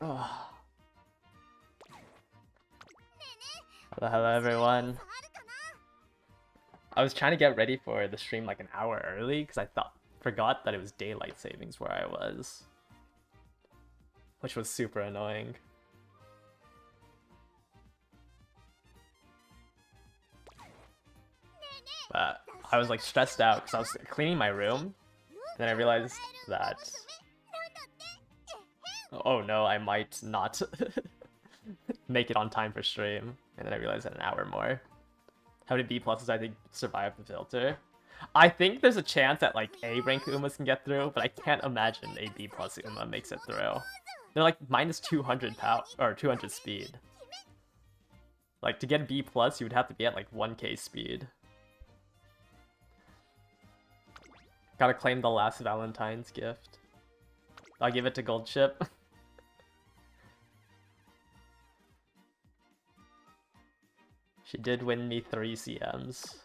Oh. Hello everyone. I was trying to get ready for the stream like an hour early because I forgot that it was daylight savings where I was, which was super annoying. But I was like stressed out because I was cleaning my room, and then I realized that, oh no, I might not make it on time for stream, and then I realized that an hour more. How many B pluses I think survive the filter? I think there's a chance that like A rank Umas can get through, but I can't imagine a B plus Uma makes it through. They're like minus 200 power or 200 speed. Like to get B plus, you would have to be at like 1k speed. Gotta claim the last Valentine's gift. I'll give it to Gold Chip. She did win me 3 CMs.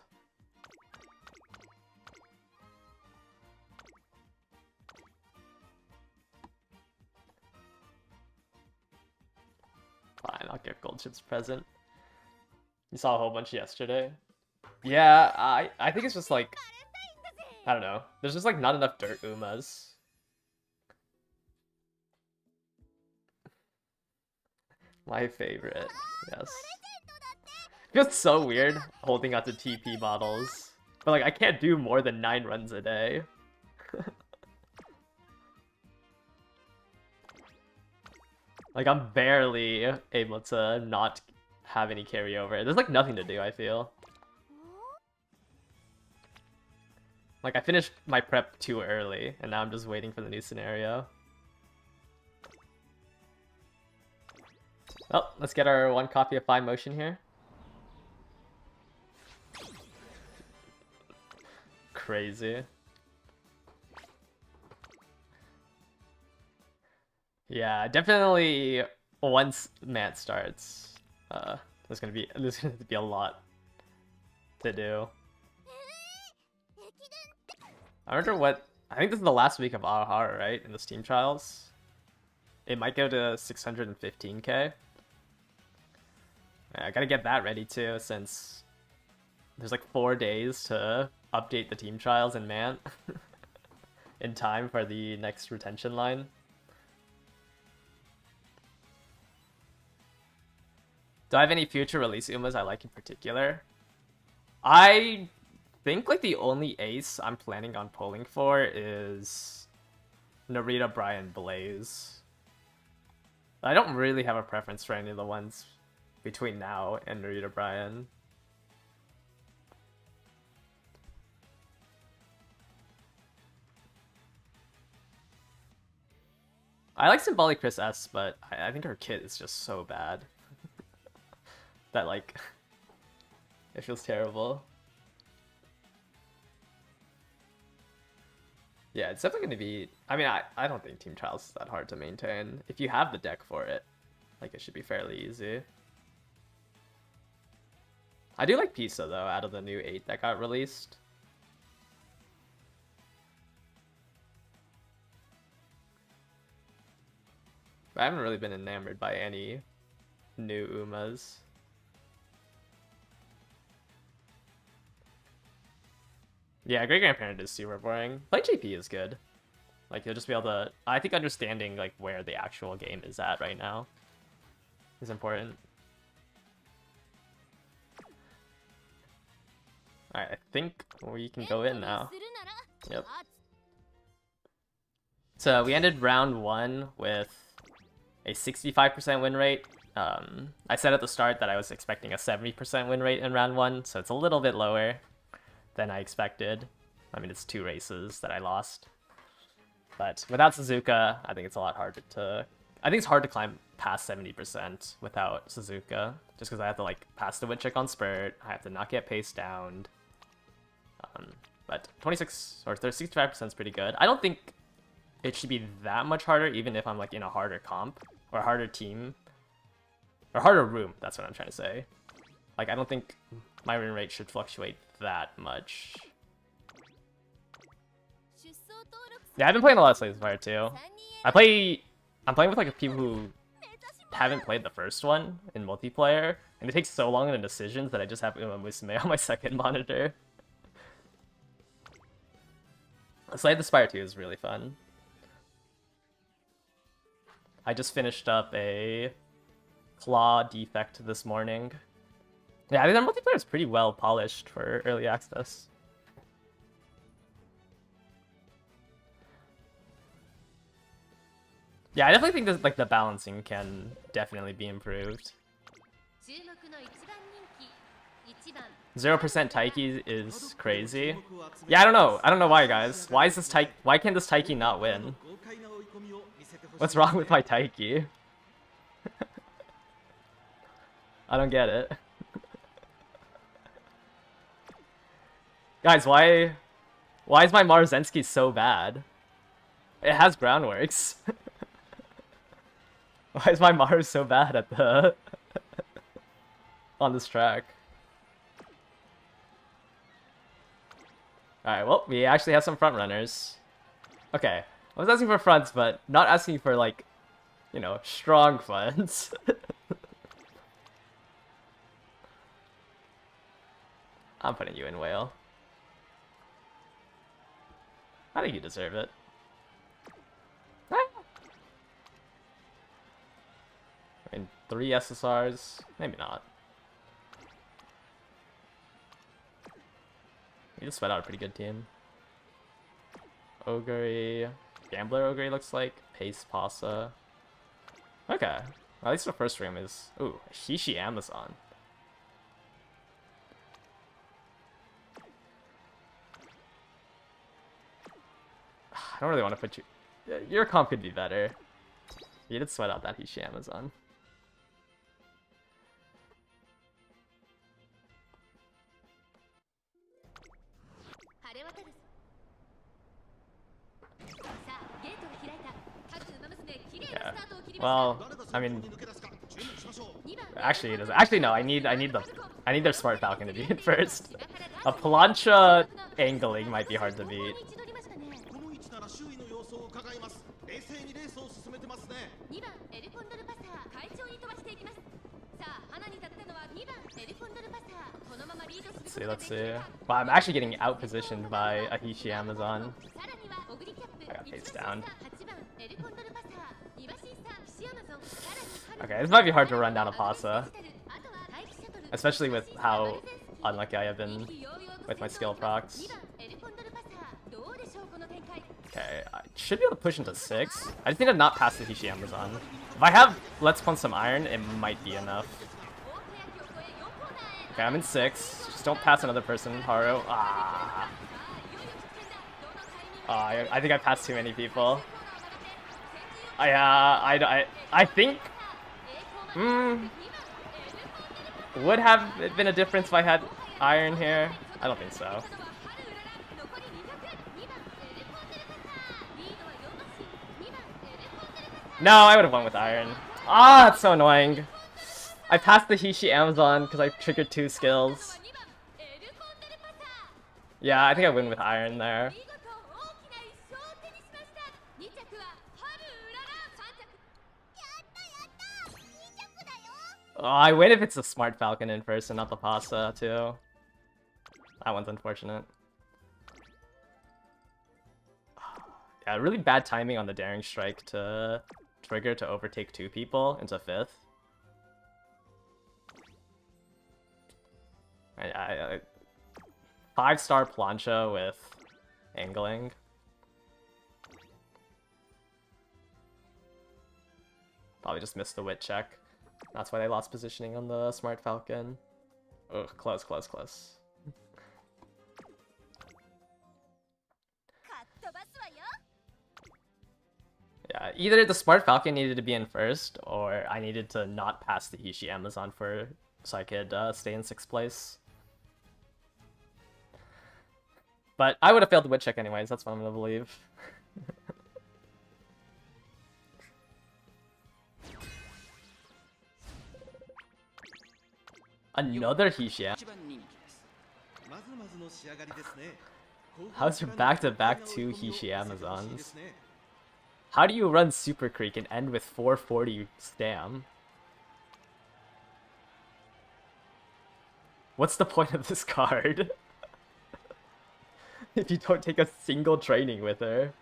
Fine, I'll give Gold Chip's present. You saw a whole bunch yesterday? Yeah, I think it's just like, I don't know. There's just like not enough dirt Umas. My favorite, yes. It feels so weird holding out the TP bottles. But like I can't do more than 9 runs a day. Like I'm barely able to not have any carryover. There's like nothing to do, I feel. Like I finished my prep too early and now I'm just waiting for the new scenario. Well, let's get our 1 copy of 5 motion here. Crazy. Yeah, definitely once Mant starts, there's gonna be a lot to do. I wonder what, I think this is the last week of Ahara, right? In the Steam Trials. It might go to 615k. Yeah, I gotta get that ready too, since there's like 4 days to update the Team Trials in Mant in time for the next retention line. Do I have any future release Umas I like in particular? I think like the only ace I'm planning on pulling for is Narita Brian Blaze. I don't really have a preference for any of the ones between now and Narita Brian. I like Symbolic Chris S, but I think her kit is just so bad. That like, it feels terrible. Yeah, it's definitely going to be, I mean, I don't think Team Trials is that hard to maintain. If you have the deck for it, like it should be fairly easy. I do like Pisa though, out of the new 8 that got released. But I haven't really been enamored by any new Umas. Yeah, Great Grandparent is super boring. Play JP is good. Like you'll just be able to, I think understanding like where the actual game is at right now is important. Alright, I think we can go in now. Yep. So we ended round 1 with a 65% win rate. I said at the start that I was expecting a 70% win rate in round 1, so it's a little bit lower than I expected. I mean, it's 2 races that I lost. But without Suzuka, I think it's a lot harder to... I think it's hard to climb past 70% without Suzuka. Just because I have to like pass the win check on Spurt, I have to not get paced down. But 26 or 65% is pretty good. I don't think it should be that much harder, even if I'm like in a harder comp or a harder team or harder room. That's what I'm trying to say. Like I don't think my win rate should fluctuate that much. Yeah, I've been playing a lot of Slay the Spire too. I'm playing with like people who haven't played the first one in multiplayer, and it takes so long in the decisions that I just have Uma Musume on my second monitor. Slay the Spire 2 is really fun. I just finished up a Claw defect this morning. Yeah, I think the multiplayer is pretty well polished for early access. Yeah, I definitely think that like the balancing can definitely be improved. 0% Taiki is crazy. Yeah, I don't know. I don't know why, guys. Why is this Taiki? Why can't this Taiki not win? What's wrong with my Taiki? I don't get it. Guys, why is my Marzensky so bad? It has groundworks. Why is my Mars so bad at the on this track? Alright, well, we actually have some front runners. Okay, I was asking for fronts, but not asking for, like, you know, strong fronts. I'm putting you in whale. I think you deserve it. I mean, 3 SSRs? Maybe not. We just sweat out a pretty good team. Ogre, Gambler Ogre looks like. Pace Pasa. Okay. Well, at least the first room is... Ooh, Hishi Amazon. I don't really want to put you... Your comp could be better. You did sweat out that Hishi Amazon. Yeah. Well, I mean, actually, it doesn't. Actually, no. I need their Smart Falcon to be in first. A Plancha angling might be hard to beat. Let's see. Wow, I'm actually getting out-positioned by a Hishi Amazon. I got face down. Okay, this might be hard to run down a Pasa. Especially with how unlucky I have been with my skill procs. Okay, I should be able to push into 6. I just need to not pass the Hishi Amazon. If I have Let's Punch some Iron, it might be enough. Okay, I'm in 6. Just don't pass another person, Haru. Ah. I think I passed too many people. I think... would have been a difference if I had Iron here? I don't think so. No, I would have won with Iron. Ah, it's so annoying. I passed the Hishi Amazon because I triggered 2 skills. Yeah, I think I win with Iron there. Oh, I win if it's a Smart Falcon in first and not the Pasa, too. That one's unfortunate. Yeah, really bad timing on the Daring Strike to trigger to overtake 2 people into 5th. I 5-star Plancha with angling. Probably just missed the wit check. That's why they lost positioning on the Smart Falcon. Ugh, close, close, close. Yeah, either the Smart Falcon needed to be in first, or I needed to not pass the Hishi Amazon so I could stay in 6th place. But I would have failed the wit check anyways, that's what I'm gonna believe. Another Hishi. How's your back-to-back 2 Hishi Amazons? How do you run Super Creek and end with 440 stam? What's the point of this card? If you don't take a single training with her.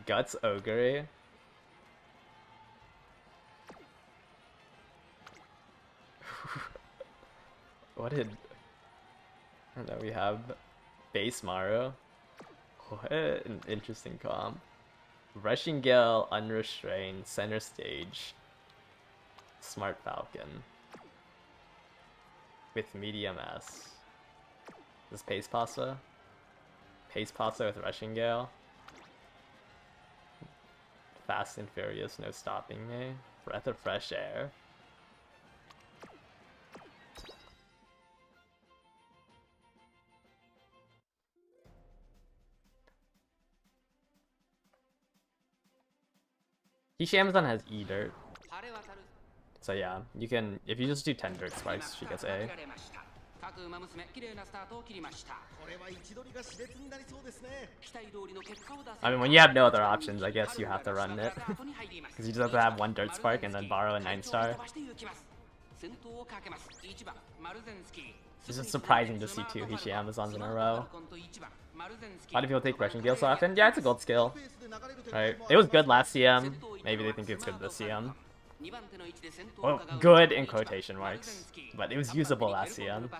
Guts Ogre. What did... I don't know, we have Base Maru. What an interesting comp. Rushing Gale, Unrestrained, Center Stage. Smart Falcon. With Medium S. This Pace Pasa? Pace Pasa with Rushing Gale. Fast and Furious, no stopping me. Breath of Fresh Air. Kishi Amazon has E Dirt. So yeah, you can, if you just do 10 Dirt Spikes, she gets A. I mean, when you have no other options, I guess you have to run it. Because you just have to have one Dirt Spark and then borrow a 9-star. It's just surprising to see 2 Hishi Amazons in a row. Why do people take Rushing Gale so often? Yeah, it's a gold skill. Right. It was good last CM. Maybe they think it's good this CM. Well, good in quotation marks. But it was usable last CM.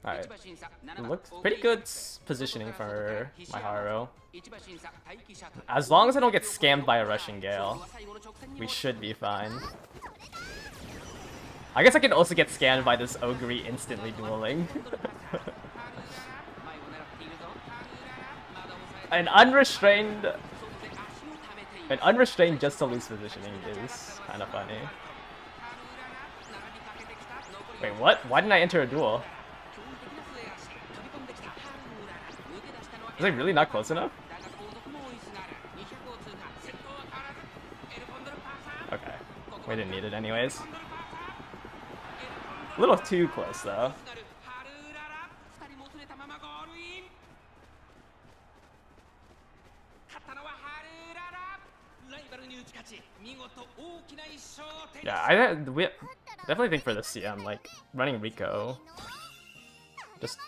Alright. It looks pretty good positioning for my Haru. As long as I don't get scammed by a Rushing Gale, we should be fine. I guess I can also get scammed by this Ogre instantly dueling. An unrestrained just to lose positioning is kind of funny. Wait, what? Why didn't I enter a duel? Was I really not close enough? Okay. We didn't need it anyways. A little too close though. Yeah, I definitely think for the CM, like, running Rico, just...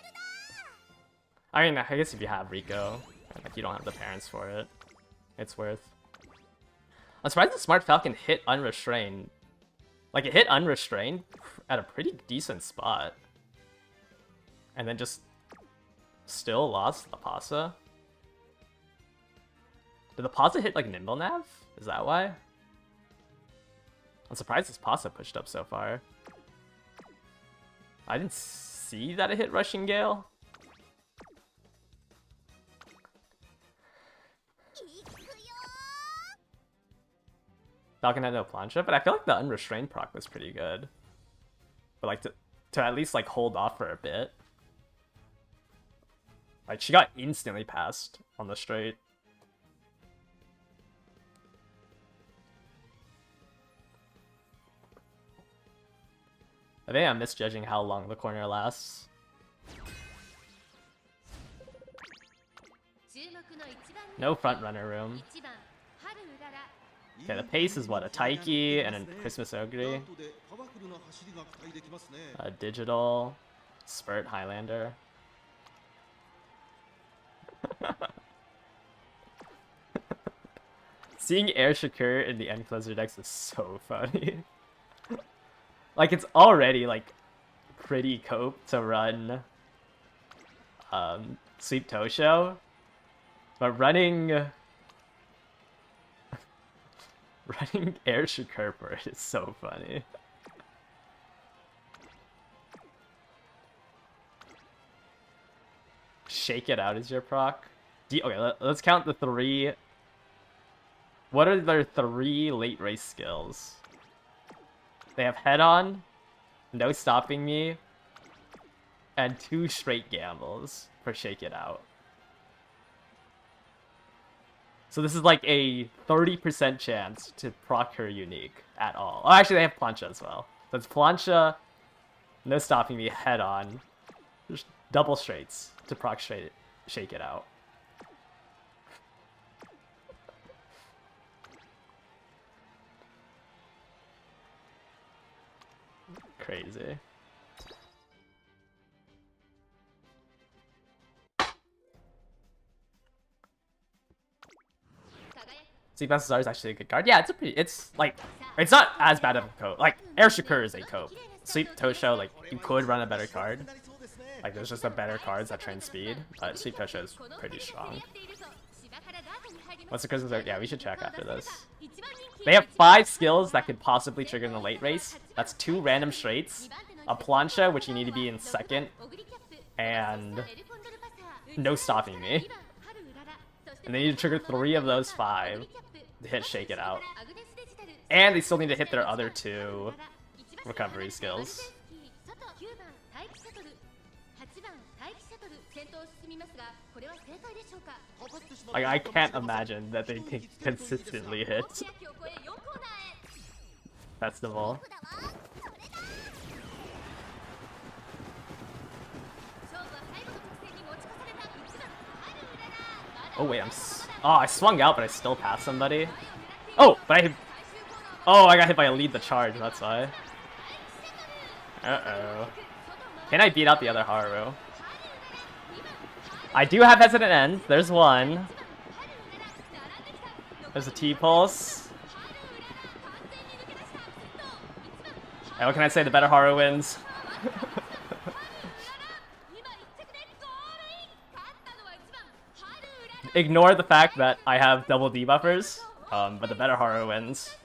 I mean, I guess if you have Rico, like, you don't have the parents for it, it's worth. I'm surprised the Smart Falcon hit Unrestrained. Like, it hit Unrestrained at a pretty decent spot. And then just still lost the Pasa. Did the Pasa hit, like, Nimble Nav? Is that why? I'm surprised this Pasa pushed up so far. I didn't see that it hit Rushing Gale. Falcon had no plancha, but I feel like the Unrestrained proc was pretty good. But like to at least like hold off for a bit. Like she got instantly passed on the straight. I think I'm misjudging how long the corner lasts. No front runner room. Okay, the pace is what? A Taiki and a Christmas Ogre. A Digital. Spurt Highlander. Seeing Air Shakur in the end closer decks is so funny. Like, it's already, like, pretty cope to run Sweep Tosho, but running Air Shakur for it is so funny. Shake It Out is your proc. Okay, let's count the 3. What are their 3 late race skills? They have Head On, No Stopping Me, and 2 straight gambles for Shake It Out. So this is like a 30% chance to proc her unique at all. Oh, actually they have Plancha as well. So it's Plancha, No Stopping Me, Head On, just double straights to proc Shake It Out. crazy. Sleep SSR is actually a good card. Yeah, it's like, it's not as bad of a cope. Like, Air Shakur is a cope. Sleep Tosho, like, you could run a better card. Like, there's just a better cards that train speed, but Sleep Tosho is pretty strong. What's the Christmas? Yeah, we should check after this. They have 5 skills that could possibly trigger in the late race. That's 2 random straights, a plancha, which you need to be in second, and no stopping me. And they need to trigger 3 of those 5 to hit Shake It Out. And they still need to hit their other 2 recovery skills. Like, I can't imagine that they can consistently hit Festival. Oh wait, I swung out, but I still passed somebody. Oh, but I got hit by a lead the charge, that's why. Uh-oh. Can I beat out the other Haru? I do have Hesitant End. There's one. There's a T-Pulse. And what can I say? The better Haru wins. Ignore the fact that I have double debuffers, but the better Haru wins.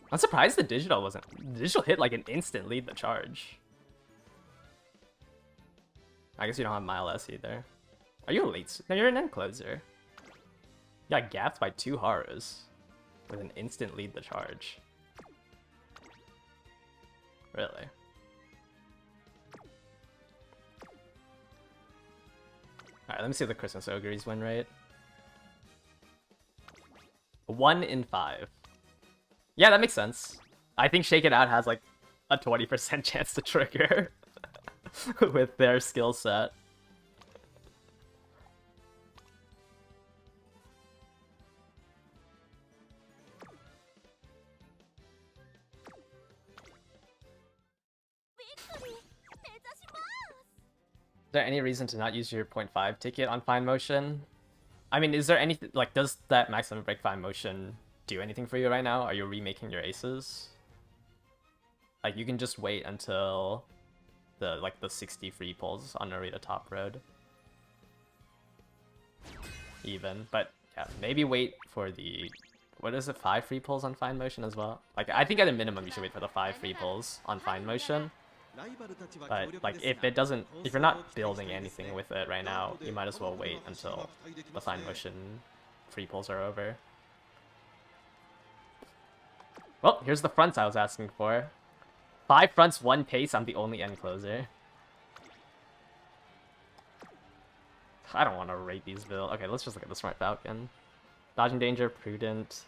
I'm surprised the digital wasn't. The digital hit like an instant lead the charge. I guess you don't have Mile S either. Are you a late? No, you're an end closer. You got gapped by 2 Harus with an instant lead the charge. Really? Alright, let me see the Christmas Ogre's win rate. 1 in 5. Yeah, that makes sense. I think Shake It Out has like a 20% chance to trigger with their skill set. Is there any reason to not use your 0.5 ticket on Fine Motion? I mean, is there anything, like, does that max limit break Fine Motion do anything for you right now? Are you remaking your aces? Like, you can just wait until the 60 free pulls on Narita Top Road. Even, but yeah, maybe wait for the, what is it, 5 free pulls on Fine Motion as well? Like, I think at a minimum you should wait for the 5 free pulls on Fine Motion. But like, if you're not building anything with it right now, you might as well wait until the Fine Motion free pulls are over. Well, here's the fronts I was asking for. 5 fronts, 1 pace, I'm the only end closer. I don't want to rate these builds. Okay, let's just look at the Smart Falcon. Dodging Danger, Prudent.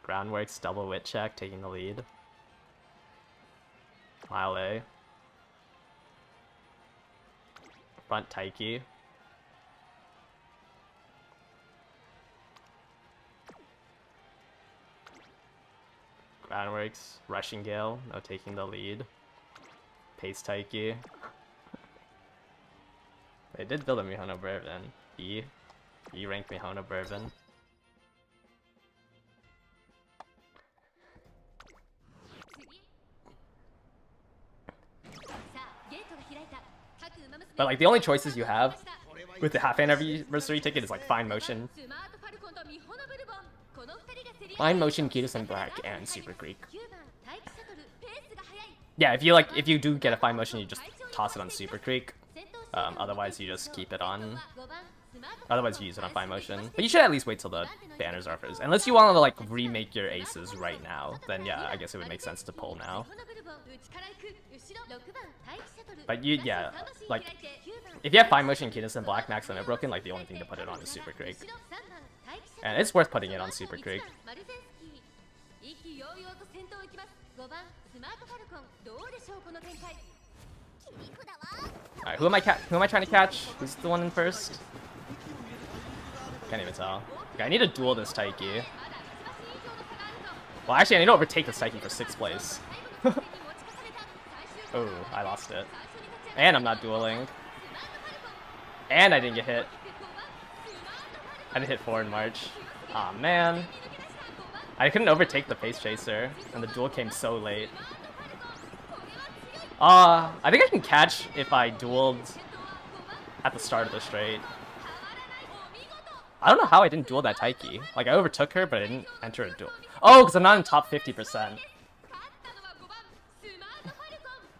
Groundworks, double Wit Check, taking the lead. Mile A. Front Taiki. Groundworks, Rushing Gale, no taking the lead. Pace Taiki. They did build a Mihono Bourbon. E ranked Mihono Bourbon. But like, the only choices you have with the half anniversary ticket is like Fine Motion. Fine Motion, Kitos and Black, and Super Creek. Yeah, if you do get a Fine Motion, you just toss it on Super Creek. Otherwise you just keep it on. Otherwise you use it on Fine Motion. But you should at least wait till the banners are first. Unless you want to like remake your aces right now, then yeah, I guess it would make sense to pull now. But yeah, like, if you have Fine Motion, Kitos and Black Max Limit Broken, like the only thing to put it on is Super Creek. And it's worth putting it on Super Creek. Alright, who am I trying to catch? Who's the one in first? Can't even tell. Okay, I need to duel this Taiki. Well, actually, I need to overtake this Taiki for 6th place. Oh, I lost it. And I'm not dueling. And I didn't get hit. I didn't hit 4 in March. Aw, man. I couldn't overtake the Pace Chaser, and the duel came so late. I think I can catch if I dueled at the start of the straight. I don't know how I didn't duel that Taiki. Like, I overtook her, but I didn't enter a duel. Oh, because I'm not in top 50%.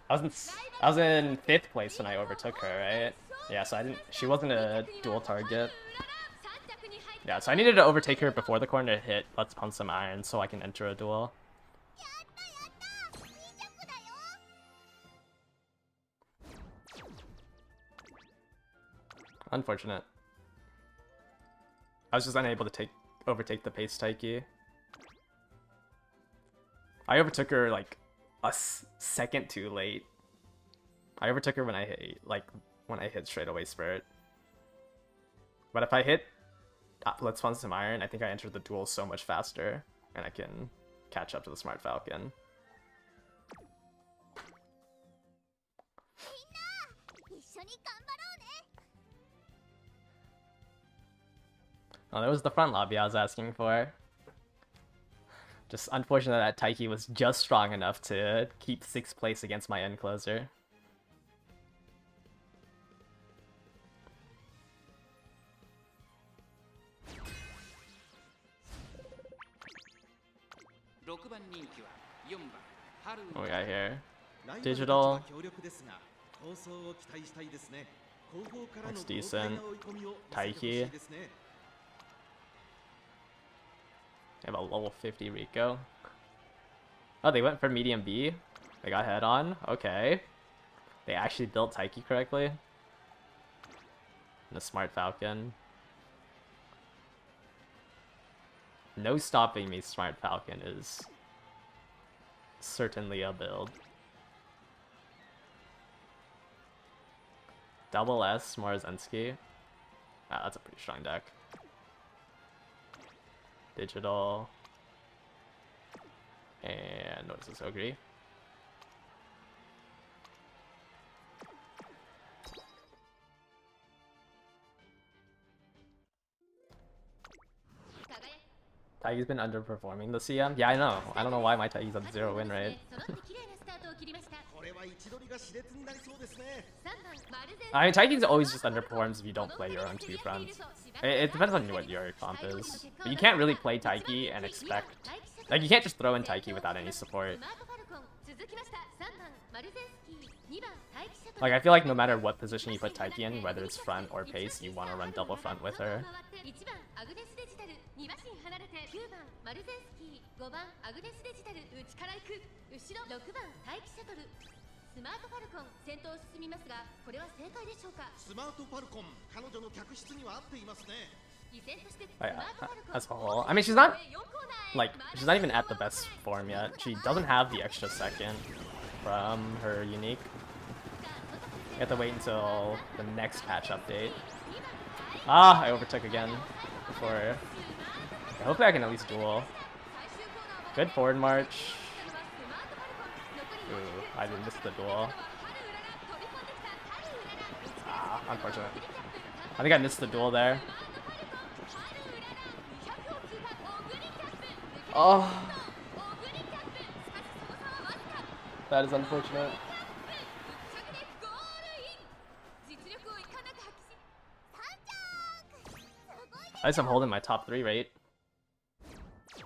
I was in 5th place when I overtook her, right? Yeah, so she wasn't a duel target. Yeah, so I needed to overtake her before the corner hit. Let's punch some iron so I can enter a duel. Unfortunate. I was just unable to overtake the Pace Taiki. I overtook her like a second too late. I overtook her when I hit straight away Spirit. But if I hit Let's Fund Some Iron, I think I entered the duel so much faster, and I can catch up to the Smart Falcon. Oh, that was the front lobby I was asking for. Just unfortunate that Taiki was just strong enough to keep 6th place against my end closer. What we got here? Digital. That's decent. Taiki. They have a level 50 Rico. Oh, they went for medium B? They got head on? Okay. They actually built Taiki correctly. And a Smart Falcon. No stopping me, Smart Falcon is certainly a build. Double S, Morzensky. Ah, that's a pretty strong deck. Digital. And what is this, Ogre? Taiki's been underperforming the CM? Yeah, I know. I don't know why my Taiki's at 0 win rate. I mean, Taiki's always just underperforms if you don't play your own 2 fronts. It depends on what your comp is. But you can't really play Taiki and expect... Like, you can't just throw in Taiki without any support. Like, I feel like no matter what position you put Taiki in, whether it's front or pace, you want to run double front with her. As a whole, I mean, she's not even at the best form yet. She doesn't have the extra second from her unique. You have to wait until the next patch update. Ah, I overtook again before. Hopefully I can at least duel. Good forward march. Ooh, I missed the duel. Ah, unfortunate. I think I missed the duel there. Oh. That is unfortunate. At least I'm holding my top 3 rate.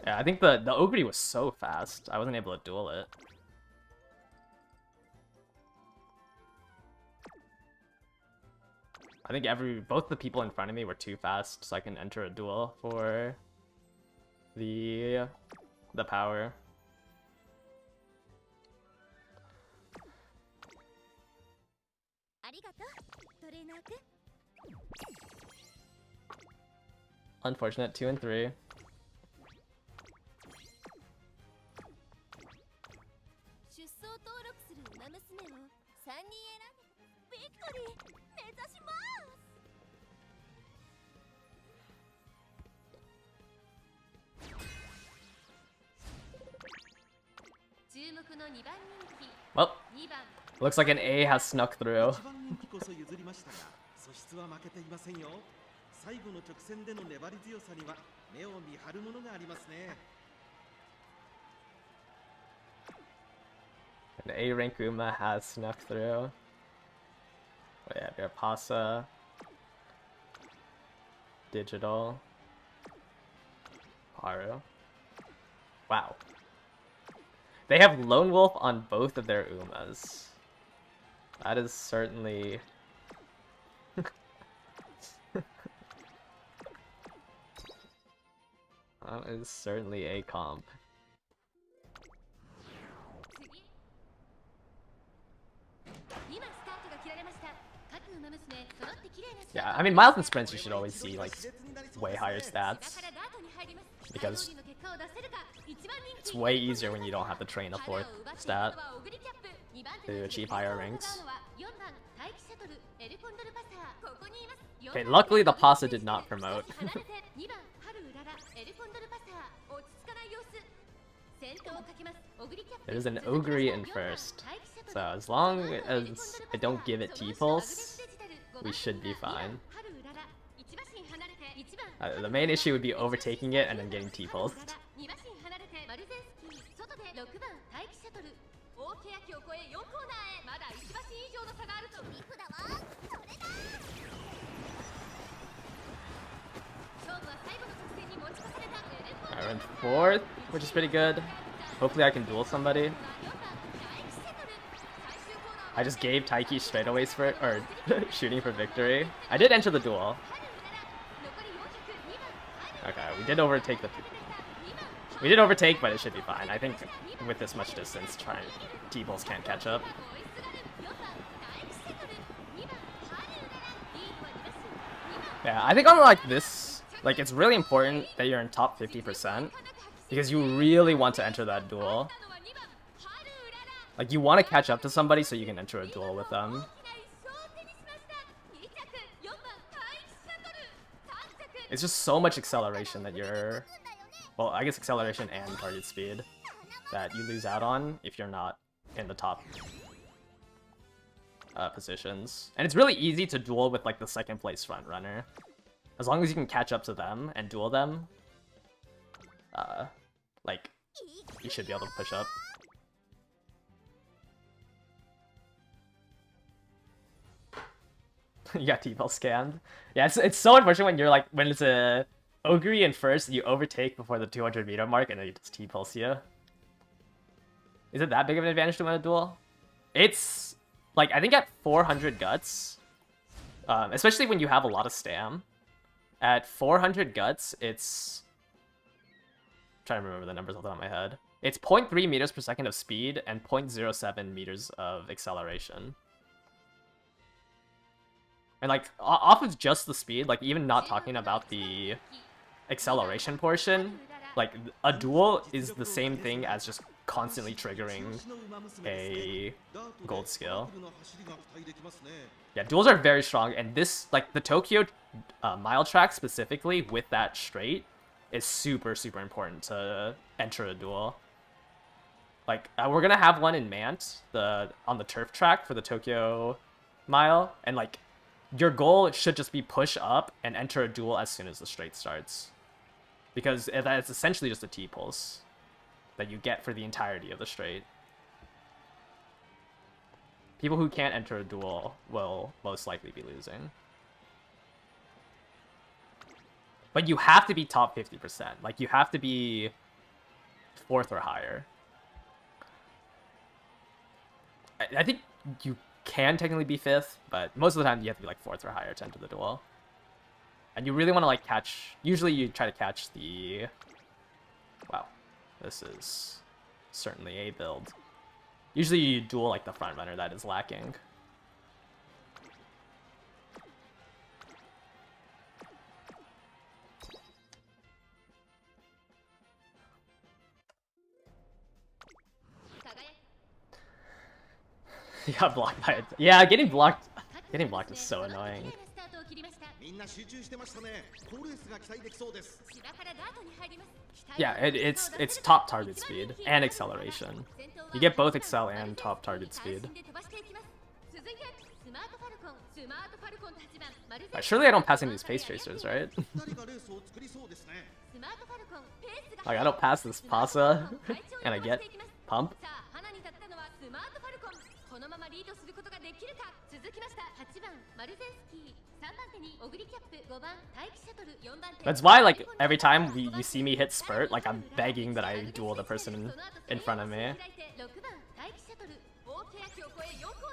Yeah, I think the Ogre was so fast, I wasn't able to duel it. I think both the people in front of me were too fast, so I can enter a duel for the power. Unfortunate, 2 and 3. Well, looks like an A has snuck through. An A rank Uma has snuck through. We have your Pasa, Digital, Haru. Wow. They have Lone Wolf on both of their Umas. That is certainly... that is certainly a comp. Yeah, I mean, Miles and Sprints you should always see, like, way higher stats. Because it's way easier when you don't have to train a fourth stat to achieve higher ranks. Okay, luckily the Pasa did not promote. There's an Ogre in first. So as long as I don't give it T-Pulse, we should be fine. The main issue would be overtaking it and then getting T-Pulsed. Alright, we're in fourth, which is pretty good. Hopefully I can duel somebody. I just gave Taiki straightaways for shooting for victory. I did enter the duel. Okay, we did overtake we did overtake, but it should be fine. I think with this much distance, T-Bulls can't catch up. Yeah, I think on like this, like it's really important that you're in top 50% because you really want to enter that duel. Like you want to catch up to somebody so you can enter a duel with them. It's just so much acceleration that you're... Well, I guess acceleration and target speed that you lose out on if you're not in the top positions. And it's really easy to duel with like the second place front runner. As long as you can catch up to them and duel them, like, you should be able to push up. You got T-Ball scammed. Yeah, it's so unfortunate when you're like, when it's a Ogre in first, you overtake before the 200 meter mark and then you just T-Pulse you. Is it that big of an advantage to win a duel? It's, like, I think at 400 guts, especially when you have a lot of stam, at 400 guts, it's... I'm trying to remember the numbers off the top of my head. It's 0.3 meters per second of speed and 0.07 meters of acceleration. And like, off of just the speed, like even not talking about the acceleration portion, like a duel is the same thing as just constantly triggering a gold skill. Yeah, duels are very strong, and this, like the Tokyo mile track specifically with that straight is super, super important to enter a duel. Like, we're gonna have one in Mant, on the turf track for the Tokyo mile, and like, your goal should just be push up and enter a duel as soon as the straight starts. Because that's essentially just a T-pulse that you get for the entirety of the straight. People who can't enter a duel will most likely be losing. But you have to be top 50%. Like, you have to be 4th or higher. I think you can technically be 5th, but most of the time you have to be like 4th or higher to enter the duel. And you really want to like catch... Usually you try to catch the... Wow. This is certainly a build. Usually you duel like the front runner that is lacking. You got blocked by it. Yeah, getting blocked. Getting blocked is so annoying. Yeah, it's top target speed and acceleration. You get both excel and top target speed. Surely I don't pass any of these pace tracers, right? Like, I don't pass this Pasa, and I get pump. That's why, like, every time you see me hit spurt, like, I'm begging that I duel the person in front of me. And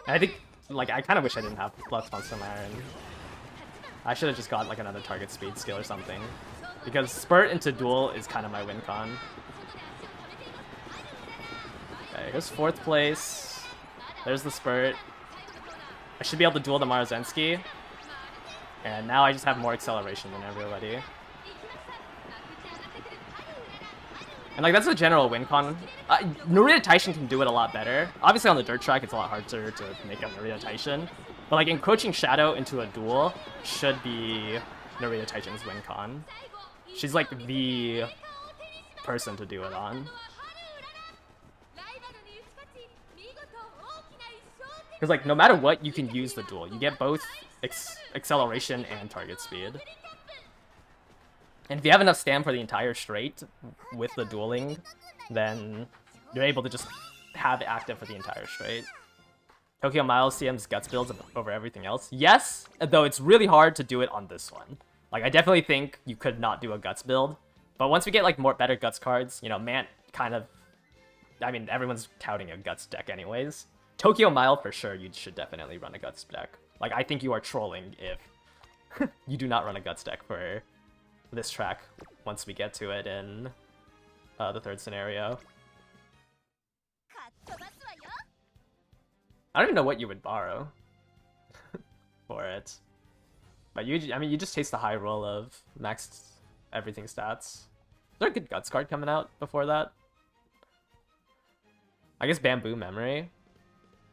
I think, like, I kind of wish I didn't have Blood Monster on my iron. I should have just got, like, another target speed skill or something. Because spurt into duel is kind of my win con. Okay, here's 4th place. There's the spurt. I should be able to duel the Marozensky. And now I just have more acceleration than everybody. And like, that's a general win con. Narita Taishin can do it a lot better. Obviously on the dirt track it's a lot harder to make a Narita Taishin. But like, encroaching Shadow into a duel should be Narita Taishin's win con. She's like the person to do it on. Because like, no matter what, you can use the duel. You get both acceleration and target speed. And if you have enough stam for the entire straight with the dueling, then you're able to just have it active for the entire straight. Tokyo Miles CM's guts builds over everything else. Yes, though it's really hard to do it on this one. Like, I definitely think you could not do a guts build. But once we get like better guts cards, you know, Mant kind of... I mean, everyone's touting a guts deck anyways. Tokyo Mile, for sure, you should definitely run a guts deck. Like, I think you are trolling if you do not run a guts deck for this track once we get to it in the 3rd scenario. I don't even know what you would borrow for it. But I mean, you just taste the high roll of maxed everything stats. Is there a good guts card coming out before that? I guess Bamboo Memory.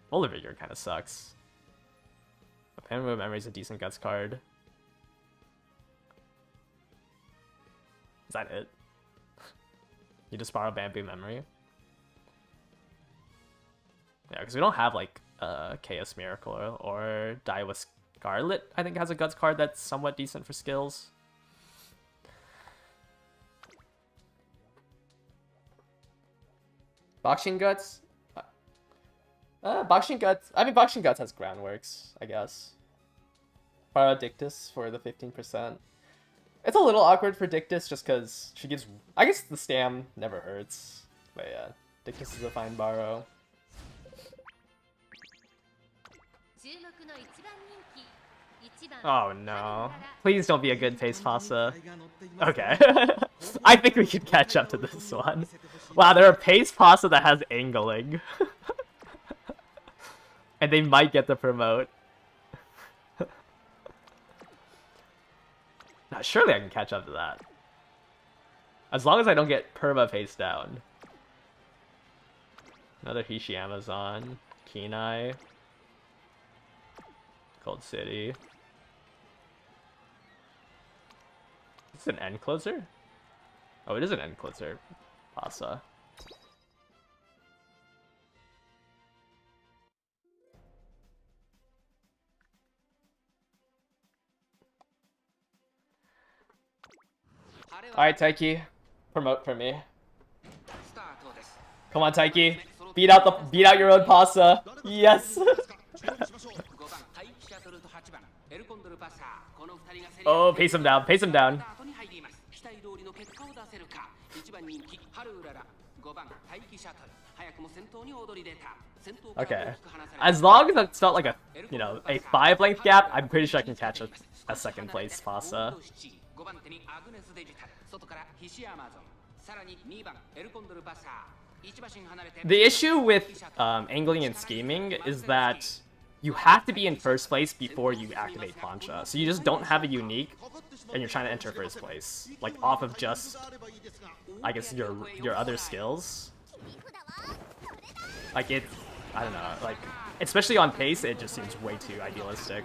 Boulder Vigor kind of sucks. But Bamboo Memory is a decent guts card. Is that it? You just borrow Bamboo Memory? Yeah, because we don't have like Chaos Miracle or Daiwa Scarlet, I think, has a guts card that's somewhat decent for skills. Boxing Guts? Boxing Guts... I mean, Boxing Guts has Groundworks, I guess. Borrow Dictus for the 15%. It's a little awkward for Dictus just because she gives... I guess the Stam never hurts. But yeah, Dictus is a fine borrow. Oh no. Please don't be a good pace Pasa. Okay. I think we could catch up to this one. Wow, there are pace Pasa that has angling. And they might get the promote. Now, surely I can catch up to that. As long as I don't get perma pace down. Another Hishi Amazon. Kenai. Cold City. Is this an end closer? Oh, it is an end closer. Pasa. Alright, Taiki. Promote for me. Come on, Taiki. Beat out your own Pasa. Yes. Oh, pace him down. Pace him down. Okay. As long as it's not like a, you know, a 5-length gap, I'm pretty sure I can catch a 2nd place Pasa. The issue with angling and scheming is that you have to be in 1st place before you activate Plancha. So you just don't have a unique, and you're trying to enter 1st place. Like, off of just, I guess, your other skills. Like, I don't know, like, especially on pace, it just seems way too idealistic.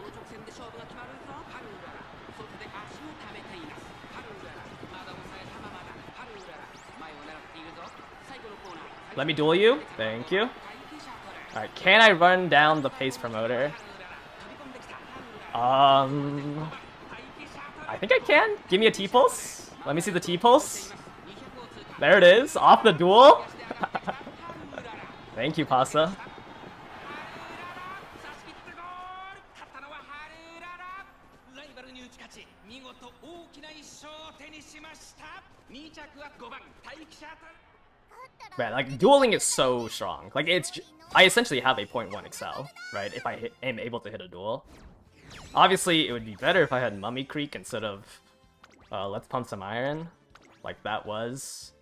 Let me duel you. Thank you. Alright, can I run down the pace promoter? I think I can. Give me a T-pulse. Let me see the T-pulse. There it is. Off the duel. Thank you, Pasa. Man, like, dueling is so strong. Like, I essentially have a 0.1 excel, right? If I am able to hit a duel. Obviously, it would be better if I had Mummy Creek instead of Let's Pump Some Iron. Like, that was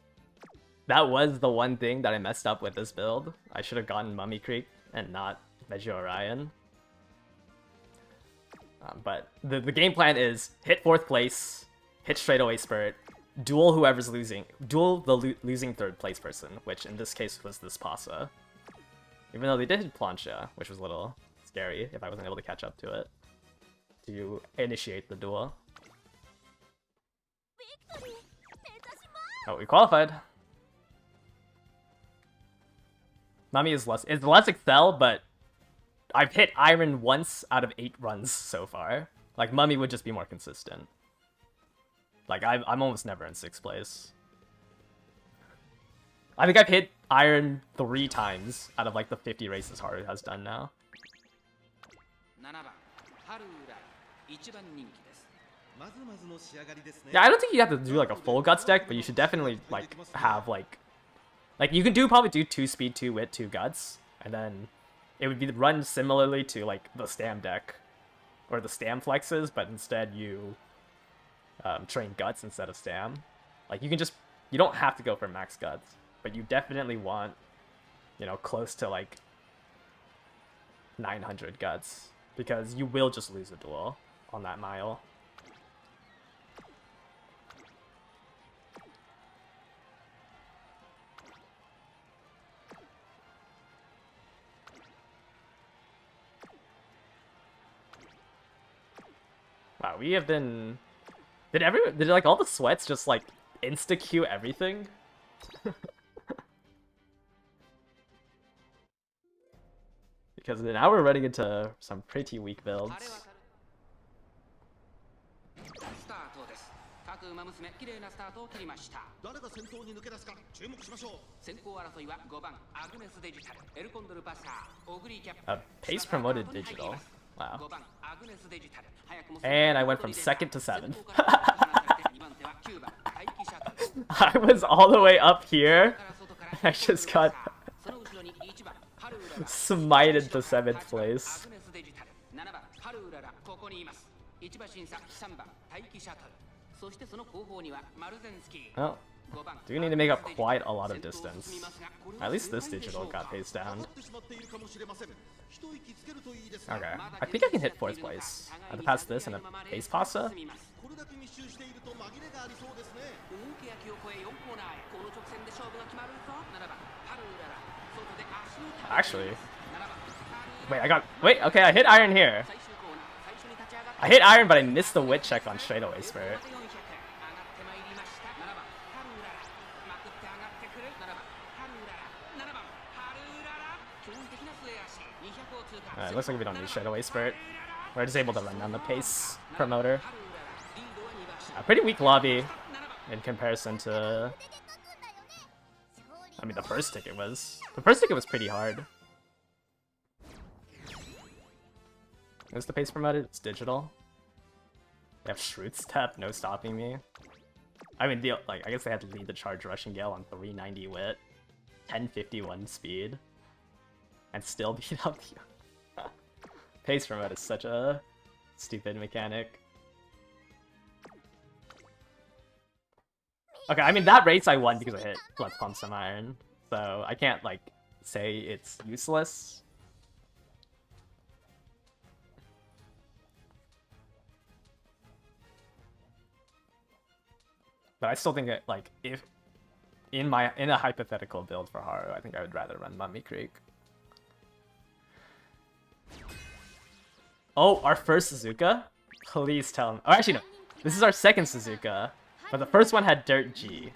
the one thing that I messed up with this build. I should have gotten Mummy Creek and not Veggie Orion. But the game plan is hit 4th place, hit straightaway spurt, duel whoever's losing, duel the losing 3rd place person, which in this case was this Pasa. Even though they did hit Plancha, which was a little scary if I wasn't able to catch up to it. To initiate the duel. Oh, we qualified. Mummy is less excel, but I've hit Iron once out of 8 runs so far. Like, Mummy would just be more consistent. Like, I'm almost never in 6th place. I think I've hit Iron 3 times out of, like, the 50 races Haru has done now. Yeah, I don't think you have to do, like, a full Guts deck, but you should definitely, like, have, like, you can probably do 2 speed, 2 wit, 2 guts, and then it would be run similarly to, like, the Stam deck, or the Stam flexes, but instead you train guts instead of Stam. Like, you don't have to go for max guts, but you definitely want, you know, close to, like, 900 guts, because you will just lose a duel on that mile. Wow, we have been... Did like all the sweats just like insta-queue everything? Because now we're running into some pretty weak builds. Pace promoted digital. Wow. And I went from 2nd to 7th. I was all the way up here. I just got smited to 7th place. Oh, do need to make up quite a lot of distance. At least this digital got paced down. Okay, I think I can hit 4th place. I have to pass this and a pace pasta. Actually, wait, okay, I hit Iron here. I hit Iron, but I missed the wit check on straightaway spirit. It looks like we don't need straightaway spirit. We're just able to run down the pace promoter. A pretty weak lobby in comparison to... I mean, the first ticket was pretty hard. Is the pace promoted? It's digital. They have Shroot Step, no stopping me. I mean, I guess they had to lead the charge Rushing Gale on 390 wit, 1051 speed, and still beat up the... Pace promote is such a stupid mechanic. Okay, I mean, that race I won because I hit Let's Pump Some Iron, so I can't, like, say it's useless. But I still think that, like, if in a hypothetical build for Haru, I think I would rather run Mummy Creek. Oh, our first Suzuka? Please tell me. Oh, actually, no. This is our second Suzuka. But the first one had Dirt G.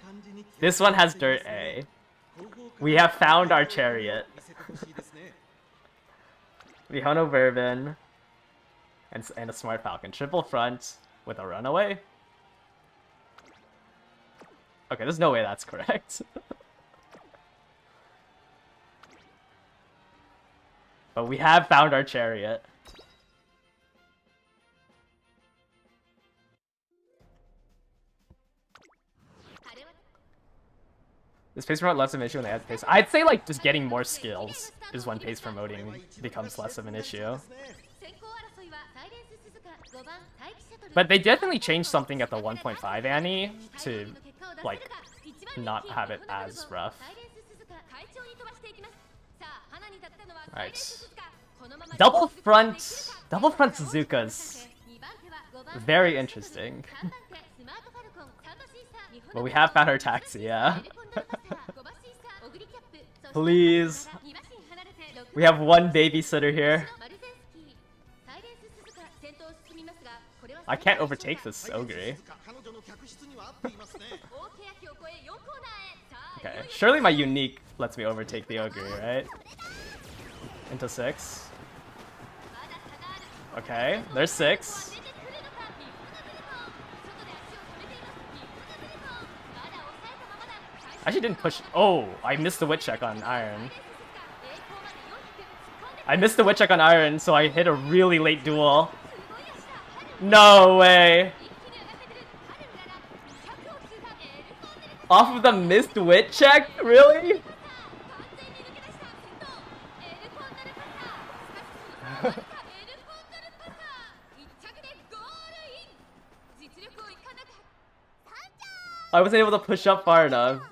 This one has Dirt A. We have found our chariot. Mihono Bourbon. And a Smart Falcon. Triple front with a runaway? Okay, there's no way that's correct. But we have found our chariot. Is pace promote less of an issue when they add pace? I'd say like just getting more skills is when pace promoting becomes less of an issue. But they definitely changed something at the 1.5 Annie to like not have it as rough. Right. Double front Suzukas. Very interesting. But we have found our taxi, yeah. Please. We have one babysitter here. I can't overtake this Ogre. Okay, surely my unique lets me overtake the Ogre, right? Into 6. Okay, there's 6. I actually didn't push. Oh, I missed the wit check on Iron. I missed the wit check on Iron, so I hit a really late duel. No way. Off of the missed wit check? Really? I wasn't able to push up far enough.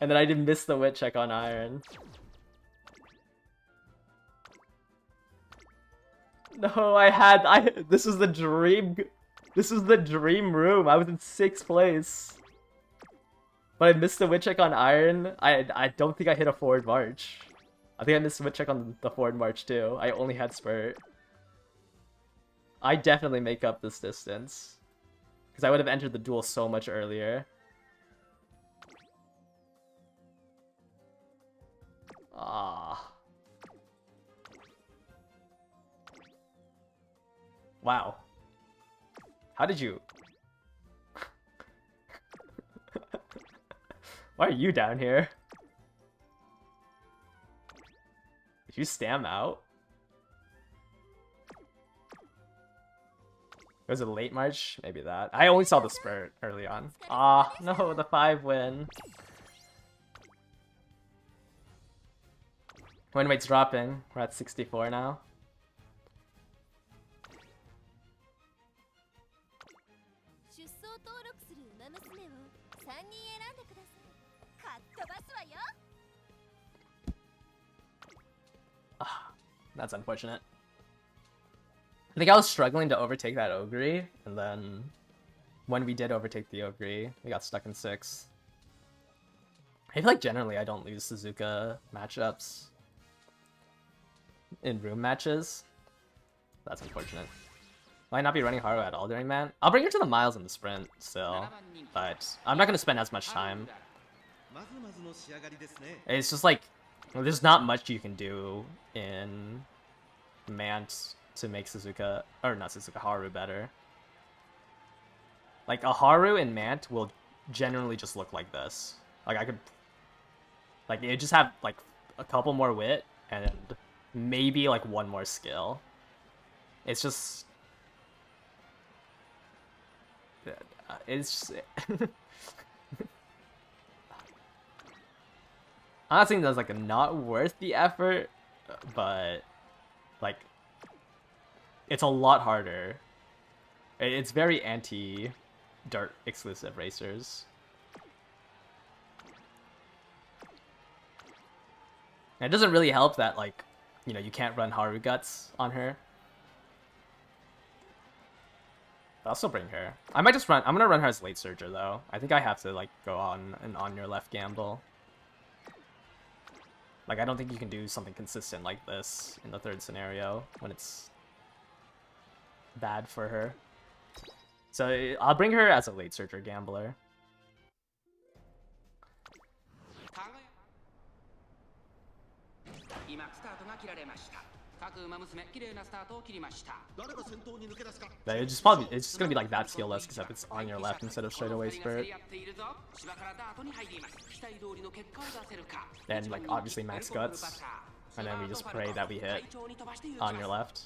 And then I did miss the wit check on Iron. No, this was the dream. This was the dream room. I was in 6th place. But I missed the wit check on Iron. I don't think I hit a forward march. I think I missed the wit check on the forward march too. I only had spurt. I definitely make up this distance. Because I would have entered the duel so much earlier. Ah. Wow. How did you... Why are you down here? Did you stam out? Was it a late march? Maybe that. I only saw the spurt early on. Ah, no, the 5 win. Win rate's dropping. We're at 64 now. That's unfortunate. I think I was struggling to overtake that Ogre, and then when we did overtake the Ogre, we got stuck in 6. I feel like generally I don't lose Suzuka matchups in room matches. That's unfortunate. Might not be running Haru at all during man. I'll bring her to the miles in the sprint still, but I'm not going to spend as much time. It's just like, there's not much you can do in Mant to make Suzuka, or not Suzuka, Haru better. Like, a Haru in Mant will generally just look like this. Like, I could... Like, it just have, like, a couple more wit, and maybe, like, one more skill. It's just... It's just... I'm not saying that's, like, not worth the effort, but, like, it's a lot harder. It's very anti-Dart exclusive racers. And it doesn't really help that, like, you know, you can't run Haru Guts on her. But I'll still bring her. I might just run... I'm gonna run her as late surger, though. I think I have to, like, go on an on-your-left gamble. Like, I don't think you can do something consistent like this in the 3rd scenario when it's bad for her. So I'll bring her as a late surger gambler. But it's just gonna be like that skill list, except it's on your left instead of straight away spurt. Then like obviously max guts, and then we just pray that we hit on your left.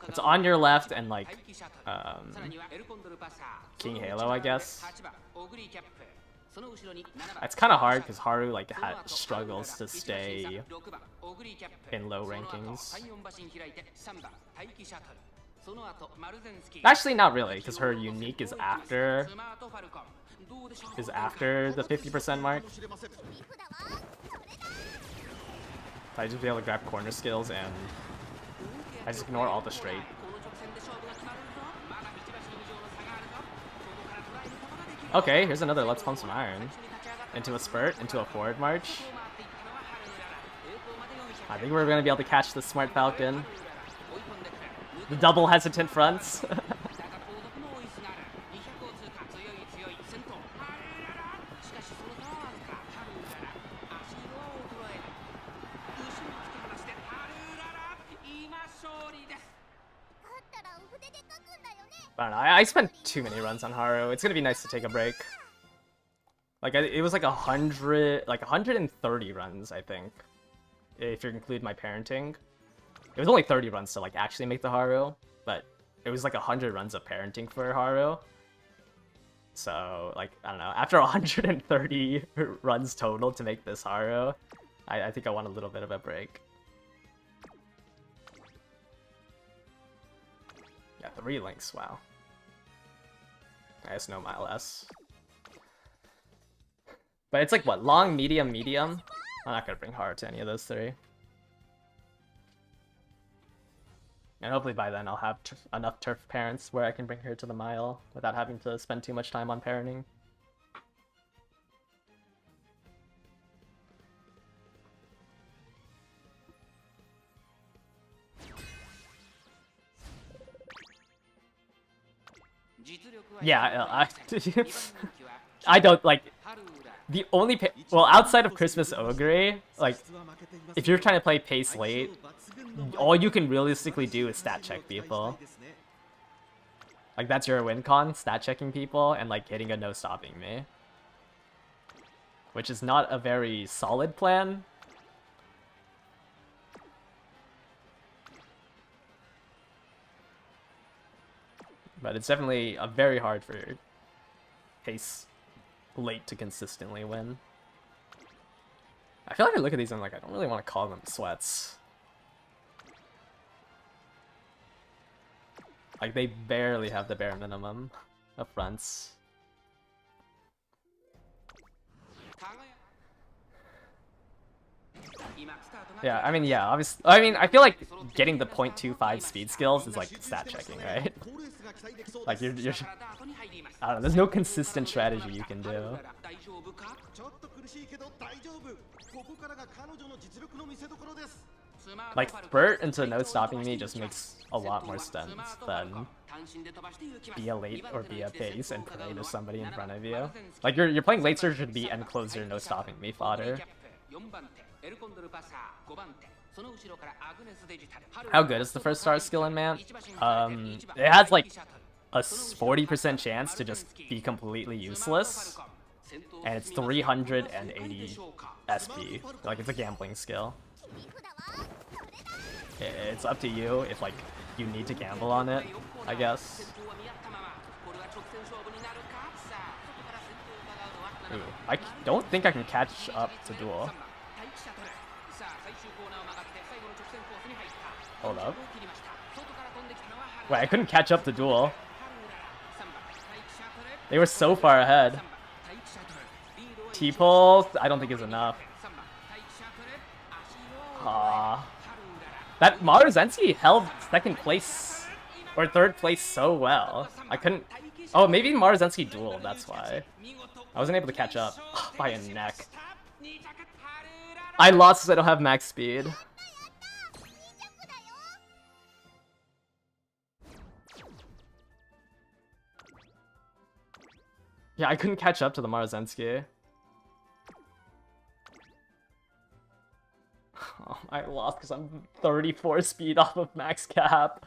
It's on your left and like King Halo, I guess. It's kind of hard because Haru like struggles to stay in low rankings. Actually, not really, because her unique is after the 50% mark. I just be able to grab corner skills and I just ignore all the straight. Okay, here's another Let's Pump Some Iron. Into a spurt, into a forward march. I think we're going to be able to catch the Smart Falcon. The double hesitant fronts. I don't know, I spent too many runs on Haru. It's gonna be nice to take a break. Like, it was like 130 runs, I think. If you include my parenting. It was only 30 runs to like actually make the Haru, but it was like 100 runs of parenting for Haru. So, like, I don't know, after 130 runs total to make this Haru, I think I want a little bit of a break. Yeah, 3 links, wow. I guess no mile S. But it's like, what, long, medium, medium? I'm not gonna bring Haru to any of those 3. And hopefully by then I'll have enough turf parents where I can bring her to the mile without having to spend too much time on parenting. Yeah, I don't, like, the only, well, outside of Christmas Ogre, like, if you're trying to play pace late, all you can realistically do is stat check people. Like, that's your win con, stat checking people, and, like, hitting a no stopping me. Which is not a very solid plan. But it's definitely very hard for pace late to consistently win. I feel like I look at these and I'm like, I don't really want to call them sweats. Like, they barely have the bare minimum of fronts. Yeah, I mean, yeah, obviously. I mean, I feel like getting the 0.25 speed skills is like stat checking, right? Like, you're I don't know, there's no consistent strategy you can do. Like, spurt into no stopping me just makes a lot more sense than be a late or be a pace and pray to somebody in front of you. Like, you're playing late surge to be end closer, no stopping me fodder. How good is the first star skill in Man? It has like a 40% chance to just be completely useless, and it's 380 SP. Like, it's a gambling skill. It's up to you if like you need to gamble on it, I guess. Ooh, I don't think I can catch up to Duel. Hold up. Wait, I couldn't catch up to Duel. They were so far ahead. T-pull, I don't think is enough. That Maruzenski held second place or third place so well. I couldn't. Oh, maybe Maruzenski dueled, that's why. I wasn't able to catch up by a neck. I lost because I don't have max speed. Yeah, I couldn't catch up to the Marzensky. Oh, I lost because I'm 34 speed off of max cap.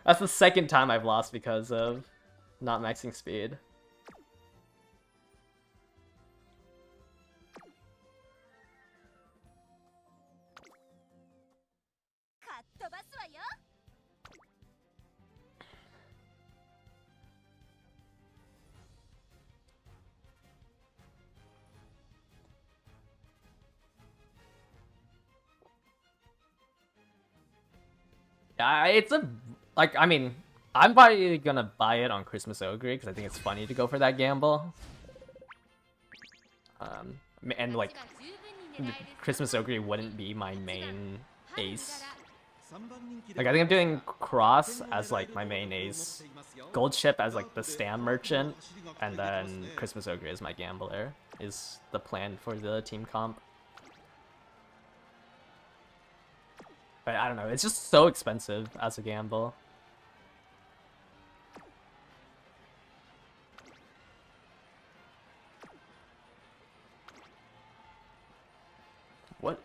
That's the second time I've lost because of not maxing speed. Yeah, it's a like. I mean, I'm probably gonna buy it on Christmas Ogre because I think it's funny to go for that gamble. And like, Christmas Ogre wouldn't be my main ace. Like, I think I'm doing Cross as like my main ace, Gold Ship as like the Stam merchant, and then Christmas Ogre as my gambler is the plan for the team comp. But I don't know, it's just so expensive as a gamble. What?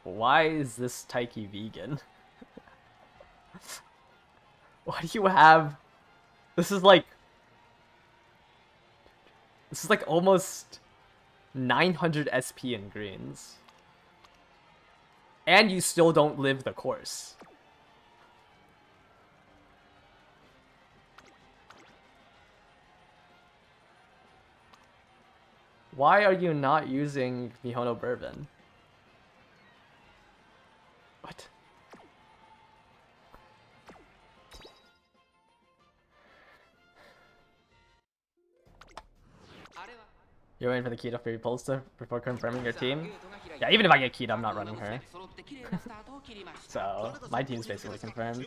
Why is this Taiki vegan? Why do you have... This is like almost 900 SP in greens. And you still don't live the course. Why are you not using Mihono Bourbon? What? You're waiting for the Kita free Pulse before confirming your team? Yeah, even if I get Kita, I'm not running her. So, my team's basically confirmed.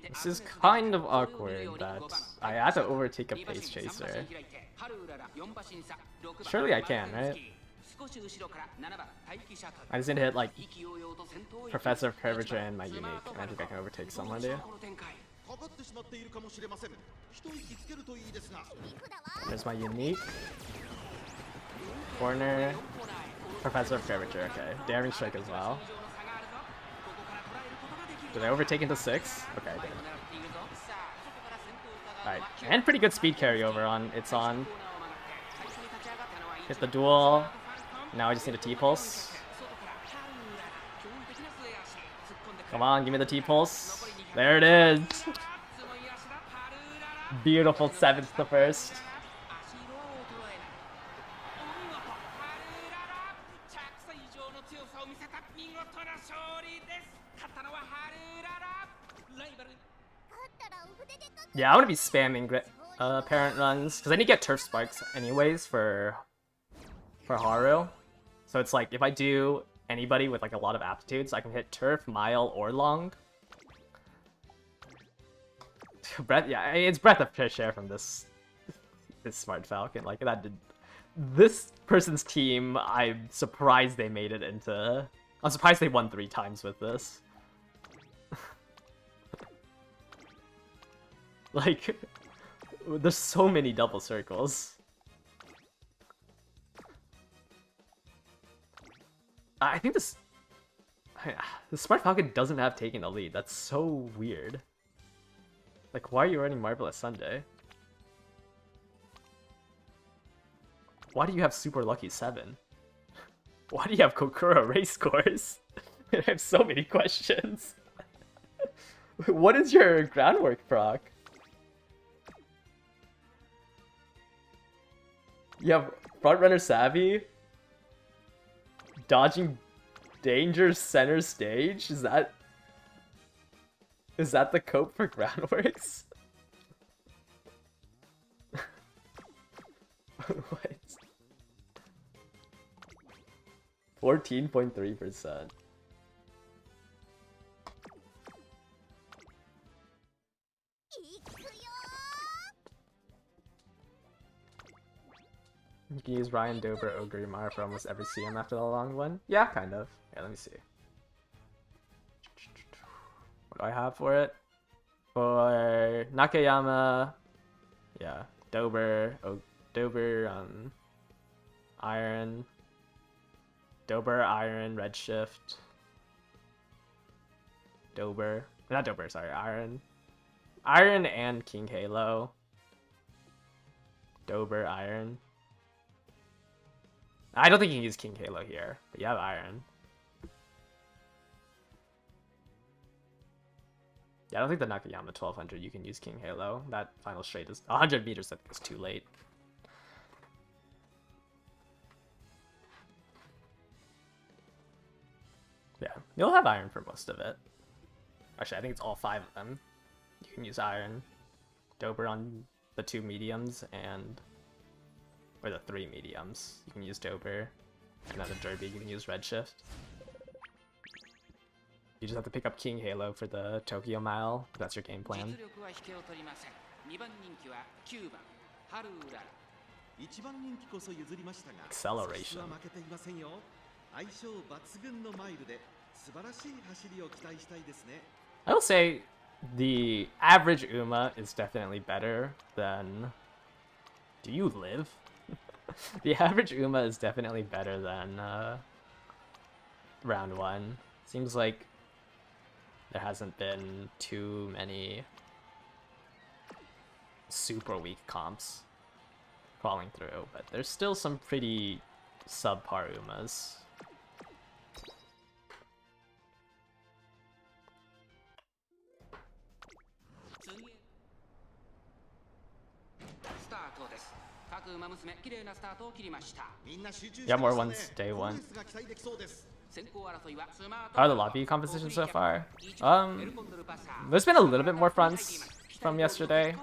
This is kind of awkward that I had to overtake a pace chaser. Surely I can, right? I just need to hit like Professor of Curvature and my unique, and I think I can overtake someone, dude. There's my unique. Corner. Professor of Curvature, okay. Daring Strike as well. Did I overtake into 6? Okay, I did. Alright, and pretty good speed carryover on it's on. Hit the duel. Now I just need a T-Pulse. Come on, give me the T-Pulse. There it is! Beautiful 7th to 1st. Yeah, I want to be spamming parent runs because I need to get Turf Sparks anyways for Haru. So it's like if I do anybody with like a lot of aptitudes, I can hit Turf, Mile, or Long. Yeah, it's Breath of Fresh Air from this Smart Falcon. Like that did this person's team. I'm surprised they made it into. I'm surprised they won 3 times with this. Like, there's so many double circles. I think the Smart Falcon doesn't have taken the lead. That's so weird. Like, why are you running Marvelous Sunday? Why do you have Super Lucky 7? Why do you have Kokura Race Course? I have so many questions. What is your groundwork proc? You have Frontrunner Savvy, dodging danger center stage. Is that the cope for groundworks? What? 14.3%. You can use Ryan, Dober, Ogre, Mara for almost every CM after the long one. Yeah, kind of. Yeah, let me see. What do I have for it? For Nakayama, yeah, Dober, Iron, Redshift, Iron and King Halo, Dober, Iron. I don't think you can use King Halo here, but you have Iron. Yeah, I don't think the Nakayama 1200 you can use King Halo. That final straight is 100 meters. I think is too late. Yeah, you'll have Iron for most of it. Actually, I think it's all 5 of them. You can use Iron, Dober on the 2 mediums, or the 3 mediums. You can use Dober, and then the Derby you can use Redshift. You just have to pick up King Halo for the Tokyo Mile, if that's your game plan. Acceleration. I will say the average Uma is definitely better than... Do you live? The average Uma is definitely better than round 1. Seems like there hasn't been too many super weak comps falling through, but there's still some pretty subpar Umas. You have more ones day 1. How are the lobby compositions so far? There's been a little bit more fronts from yesterday,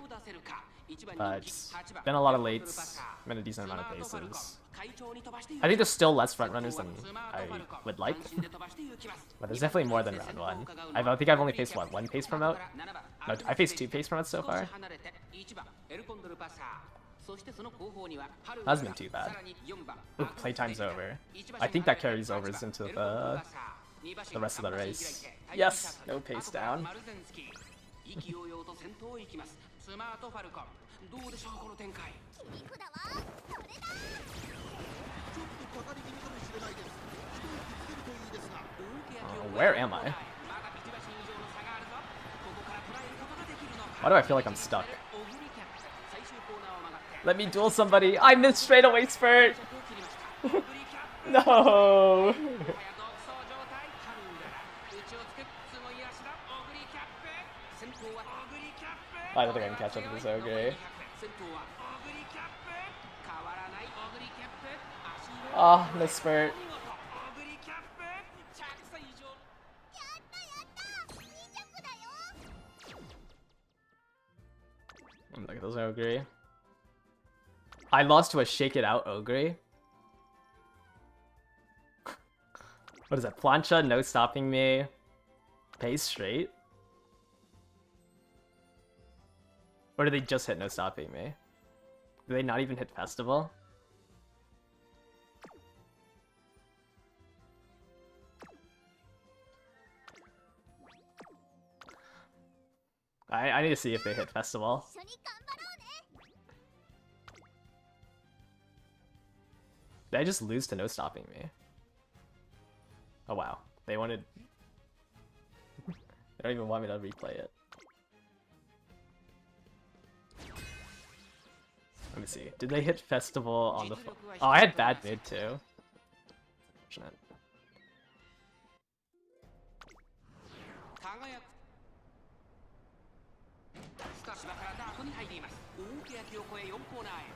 but it's been a lot of lates, been a decent amount of bases. I think there's still less front runners than I would like, but there's definitely more than round 1. I think I've only faced, what, 1 pace promote? No, I faced 2 pace promotes so far. Hasn't been too bad. Ooh, playtime's over. I think that carries over into the rest of the race. Yes! No pace down. Where am I? Why do I feel like I'm stuck? Let me duel somebody. I missed straightaway spurt. No. I don't think I can catch up to this Ogre. Oh, missed spurt. Look at those Ogre. I lost to a Shake It Out Ogre. What is that? Plancha, no stopping me. Pace straight? Or did they just hit no stopping me? Did they not even hit festival? I need to see if they hit festival. Did I just lose to no stopping me? Oh wow. They wanted... They don't even want me to replay it. Let me see. Did they hit festival on the... Oh, I had bad mid too. Fortunate.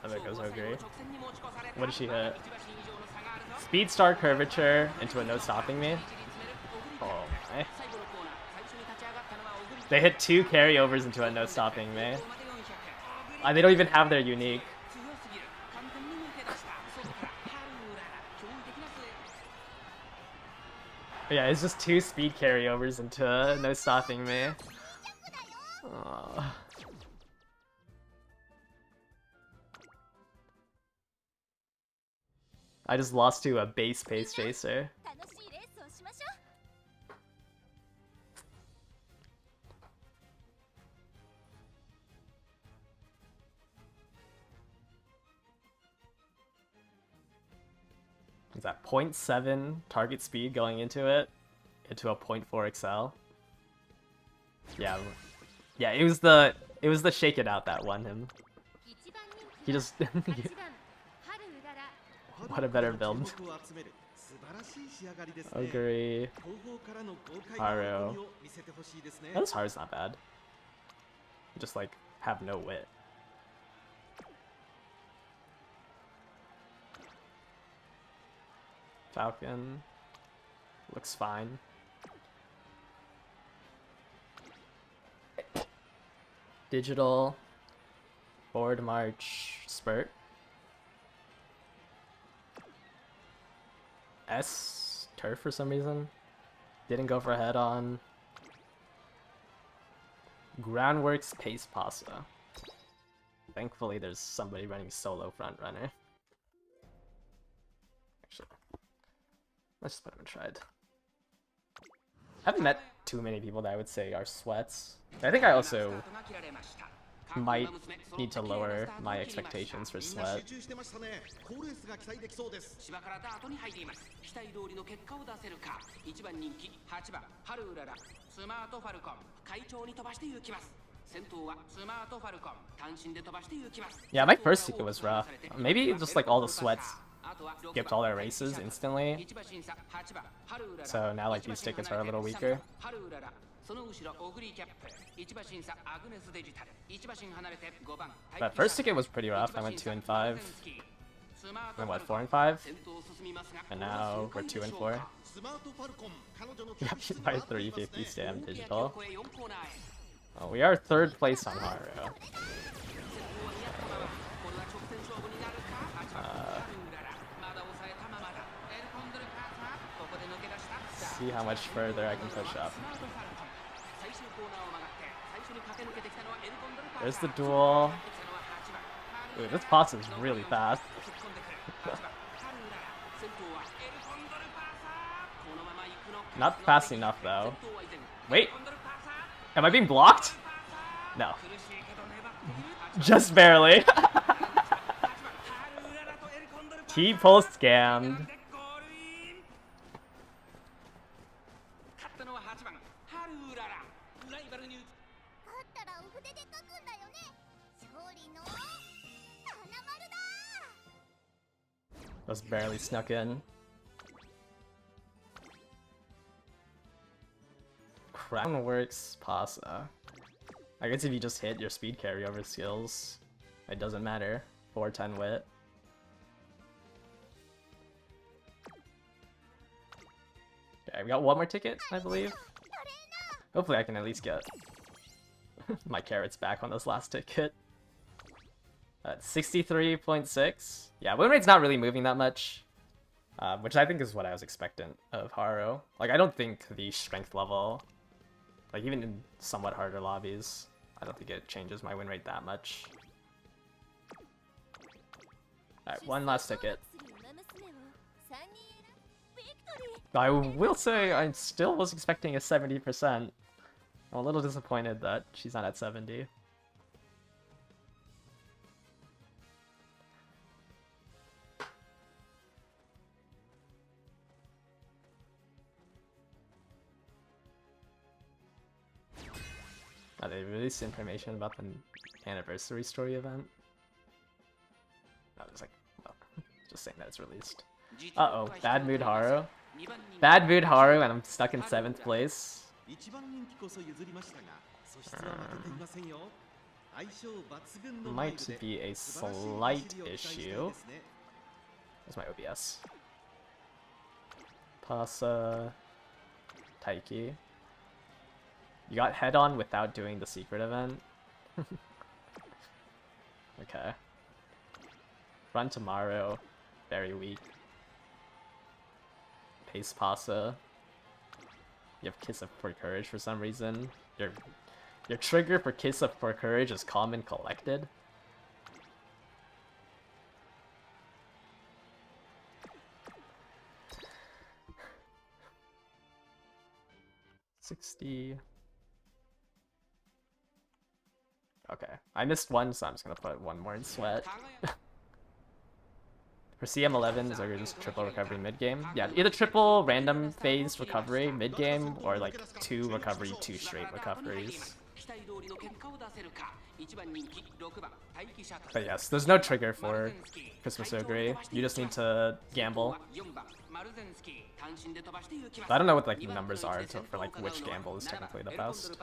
Oh, there goes Ogre. What did she hit? Speed Star Curvature into a no stopping me? Oh my. They hit 2 carryovers into a no stopping me. They don't even have their unique. Yeah, it's just 2 speed carryovers into a no stopping me. Aww. I just lost to a base pace chaser. Is that 0.7 target speed going into it? Into a 0.4 excel? Yeah. Yeah, it was the shake it out that won him. He just what a better build. Ogre, Haru. This Haru's not bad. Just like have no wit. Falcon looks fine. Digital, forward march, spurt. S, turf for some reason. Didn't go for head on. Groundworks, pace pasta. Thankfully there's somebody running solo front runner. Actually, let's just put him in tried. I haven't met too many people that I would say are sweats. I think I also might need to lower my expectations for sweat. Yeah, my first ticket was rough. Maybe just like all the sweats skipped all their races instantly. So now like these tickets are a little weaker. But first ticket was pretty rough. I went 2 and 5. Then what, 4 and 5? And now we're 2 and 4. Got beat by 350 Stam Digital. Oh, we are 3rd place on Haru. See how much further I can push up. There's the duel. Ooh, this boss is really fast. Not fast enough though. Wait, am I being blocked? No. Just barely. T-pull scammed. Just barely snuck in. Crown works Pasa. I guess if you just hit your speed carryover skills, it doesn't matter. 410 wit. Okay, we got one more ticket, I believe. Hopefully I can at least get my carrots back on this last ticket. 63.6. Yeah, win rate's not really moving that much, which I think is what I was expectant of Haru. Like, I don't think the strength level, like even in somewhat harder lobbies, I don't think it changes my win rate that much. Alright, one last ticket. I will say I still was expecting a 70%. I'm a little disappointed that she's not at 70. They released information about the anniversary story event. I was like, well, just saying that it's released. Uh-oh, bad mood Haru. Bad mood Haru and I'm stuck in 7th place. Might be a slight issue. Where's my OBS? Pasa... Taiki. You got head on without doing the secret event? Okay. Run tomorrow. Very weak. Pace Pasa. You have Kiss for Courage for some reason. Your trigger for Kiss for Courage is Calm and Collected. 60. Okay, I missed one, so I'm just gonna put one more in sweat. For CM11, is there just triple recovery mid-game? Yeah, either triple random phase recovery mid-game, or like 2 recovery, 2 straight recoveries. But yes, there's no trigger for Christmas Ogre. You just need to gamble. I don't know what like the numbers are for like which gamble is technically the best.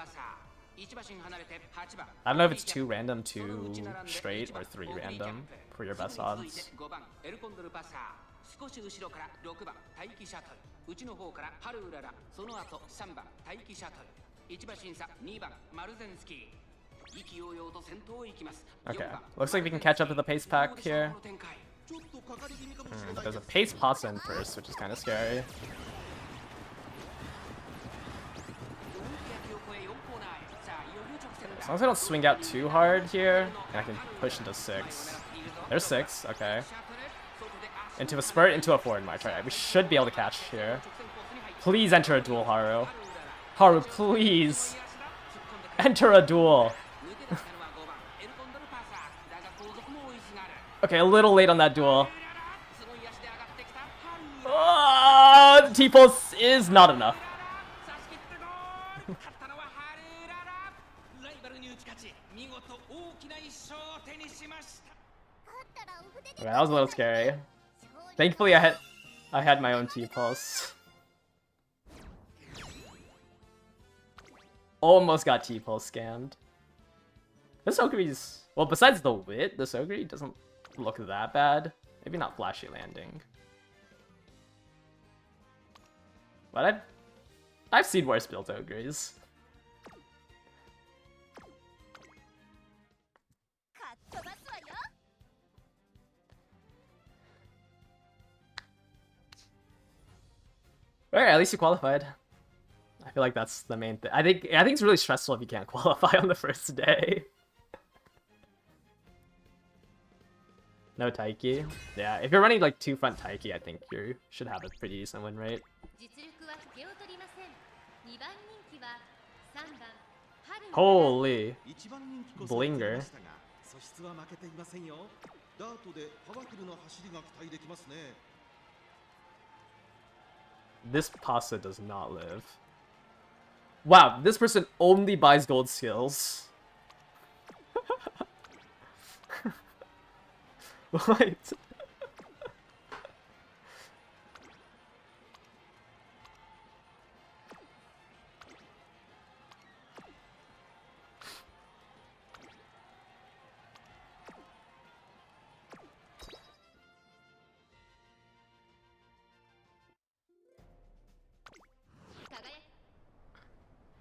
I don't know if it's 2 random, 2 straight, or 3 random for your best odds. Okay, looks like we can catch up to the pace pack here. But there's a pace pasta in first, which is kind of scary. As long as I don't swing out too hard here, and I can push into 6. There's 6, okay. Into a spurt, into a forward march. Alright, we should be able to catch here. Please enter a duel, Haru. Haru, please! Enter a duel! Okay, a little late on that duel. The T-pulse is not enough. Okay, that was a little scary. Thankfully, I had my own T-pulse. Almost got T-pulse scammed. This Ogre's... Well, besides the wit, this Ogre doesn't look that bad. Maybe not flashy landing. But I've seen worse built Ogres. Alright, at least you qualified. I feel like that's the main thing. I think it's really stressful if you can't qualify on the first day. No Taiki. Yeah, if you're running like 2 front Taiki, I think you should have a pretty decent win rate. Holy Blinger. This pasta does not live. Wow, this person only buys gold skills. What?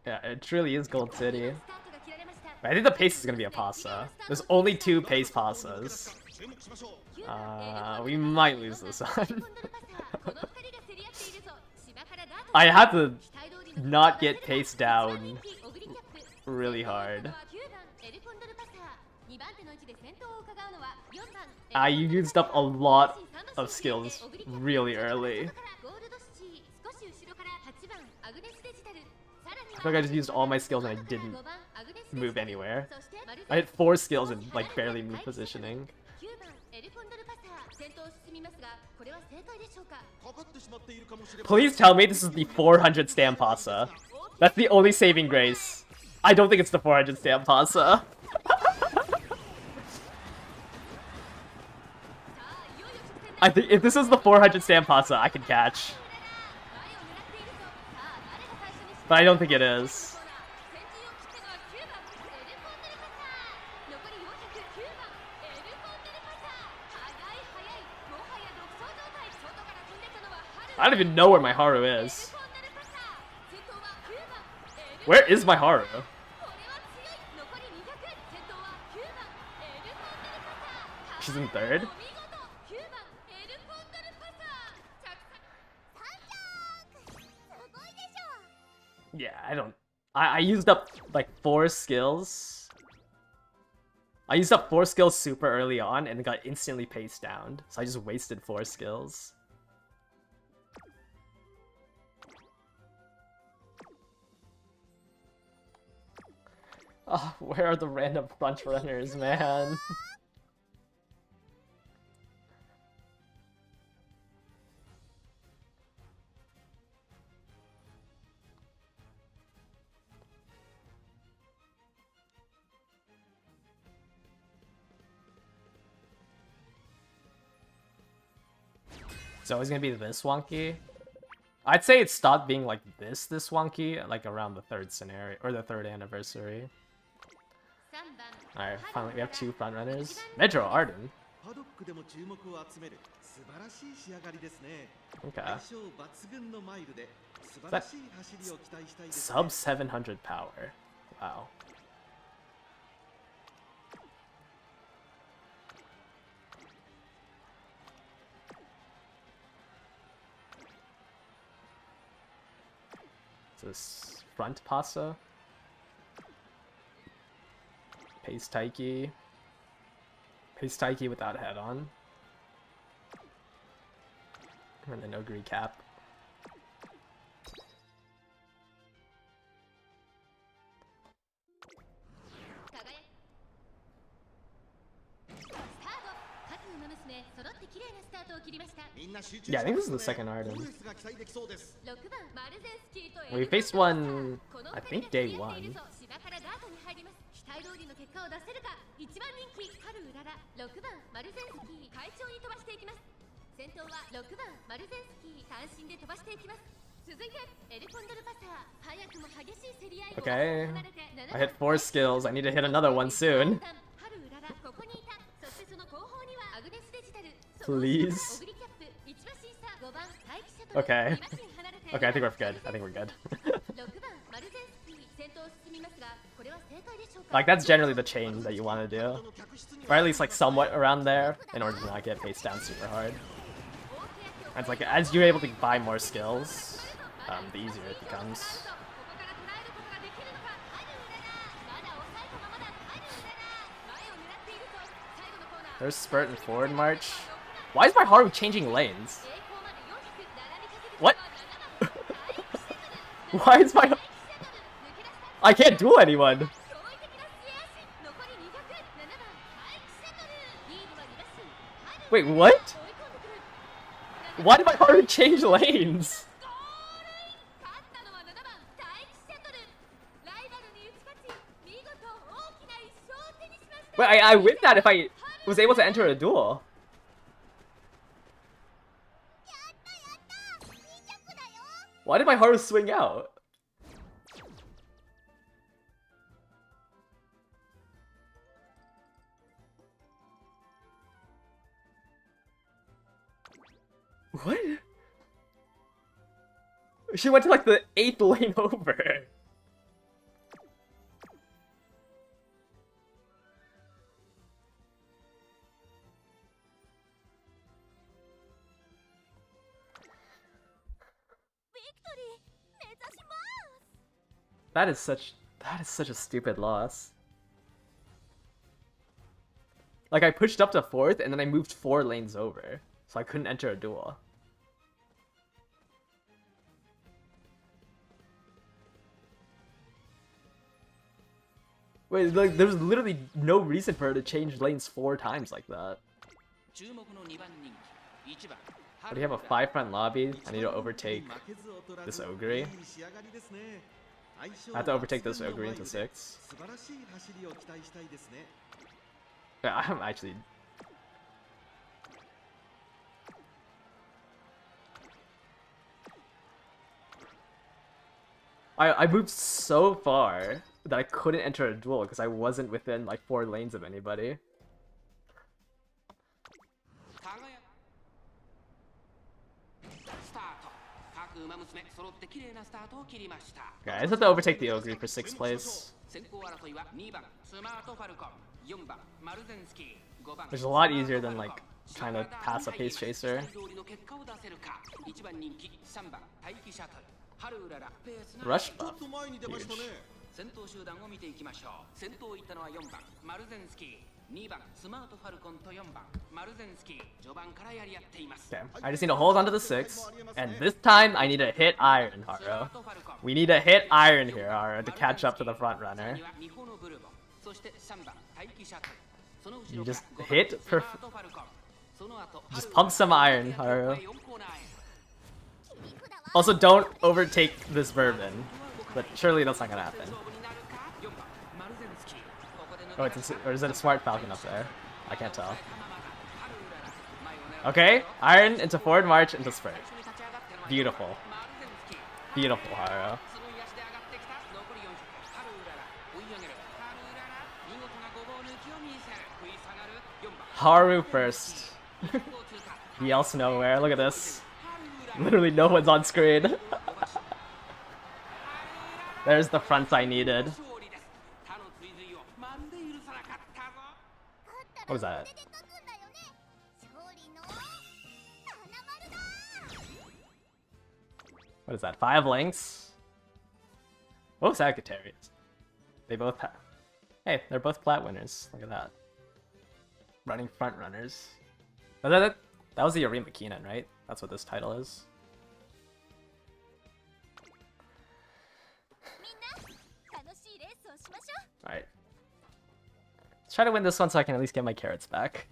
Yeah, it truly is Gold City. I think the pace is gonna be a pasta. There's only 2 pace pastas. We might lose this one. I have to not get paced down really hard. I used up a lot of skills really early. I feel like I just used all my skills and I didn't move anywhere. I had 4 skills and like barely moved positioning. Please tell me this is the 400 stamp pasta. That's the only saving grace. I don't think it's the 400 stamp pasta. I think if this is the 400 stamp pasta, I can catch. But I don't think it is. I don't even know where my Haru is. Where is my Haru? She's in 3rd? Yeah, I used up like 4 skills. I used up 4 skills super early on and got instantly paced down. So I just wasted 4 skills. Oh, where are the random front runners, man? It's always gonna be this wonky. I'd say it stopped being like this wonky like around the third scenario or the third anniversary. Alright, finally we have 2 front runners. Metro Arden. Okay. That sub 700 power. Wow. This front pasa. Pace Taiki. Pace Taiki without head on. And then Ogre cap. Yeah, I think this is the second Arden. We faced one, I think, day 1. Okay, I hit 4 skills. I need to hit another one soon. Please. Okay. Okay, I think we're good. I think we're good. Like, that's generally the chain that you want to do. Or at least, like, somewhat around there in order to not get paced down super hard. And it's like, as you're able to buy more skills, the easier it becomes. There's Spurt and Forward March. Why is my Haru changing lanes? What? Why is my... I can't duel anyone! Wait, what? Why did my Haru change lanes? Wait, I win that if I was able to enter a duel. Why did my Haru swing out? What? She went to like the 8th lane over. That is such a stupid loss. Like, I pushed up to 4th and then I moved 4 lanes over, so I couldn't enter a duel. Wait, like, there's literally no reason for her to change lanes 4 times like that. But do you have a 5 front lobby? I need to overtake this Ogre. I have to overtake this Ogre into 6. Yeah, I'm actually... I moved so far that I couldn't enter a duel because I wasn't within like 4 lanes of anybody. Okay, I just have to overtake the Ogre for 6th place. Which is a lot easier than like trying to pass a pace chaser. Rush buff. Huge. Okay, I just need to hold onto the 6, and this time I need to hit iron, Haru. We need to hit iron here, Haru, to catch up to the front runner. You just hit just pump some iron, Haru. Also, don't overtake this bourbon, but surely that's not gonna happen. Oh, or is it a smart falcon up there? I can't tell. Okay, iron into forward march into spurt. Beautiful. Beautiful, Haru. Haru first. He else nowhere. Look at this. Literally no one's on screen. There's the fronts I needed. What was that? What is that? 5 links? What was Sagittarius? They both have. Hey, they're both plat winners. Look at that. Running front runners. That was the Arima Keenan, right? That's what this title is. Alright. Let's try to win this one so I can at least get my carrots back.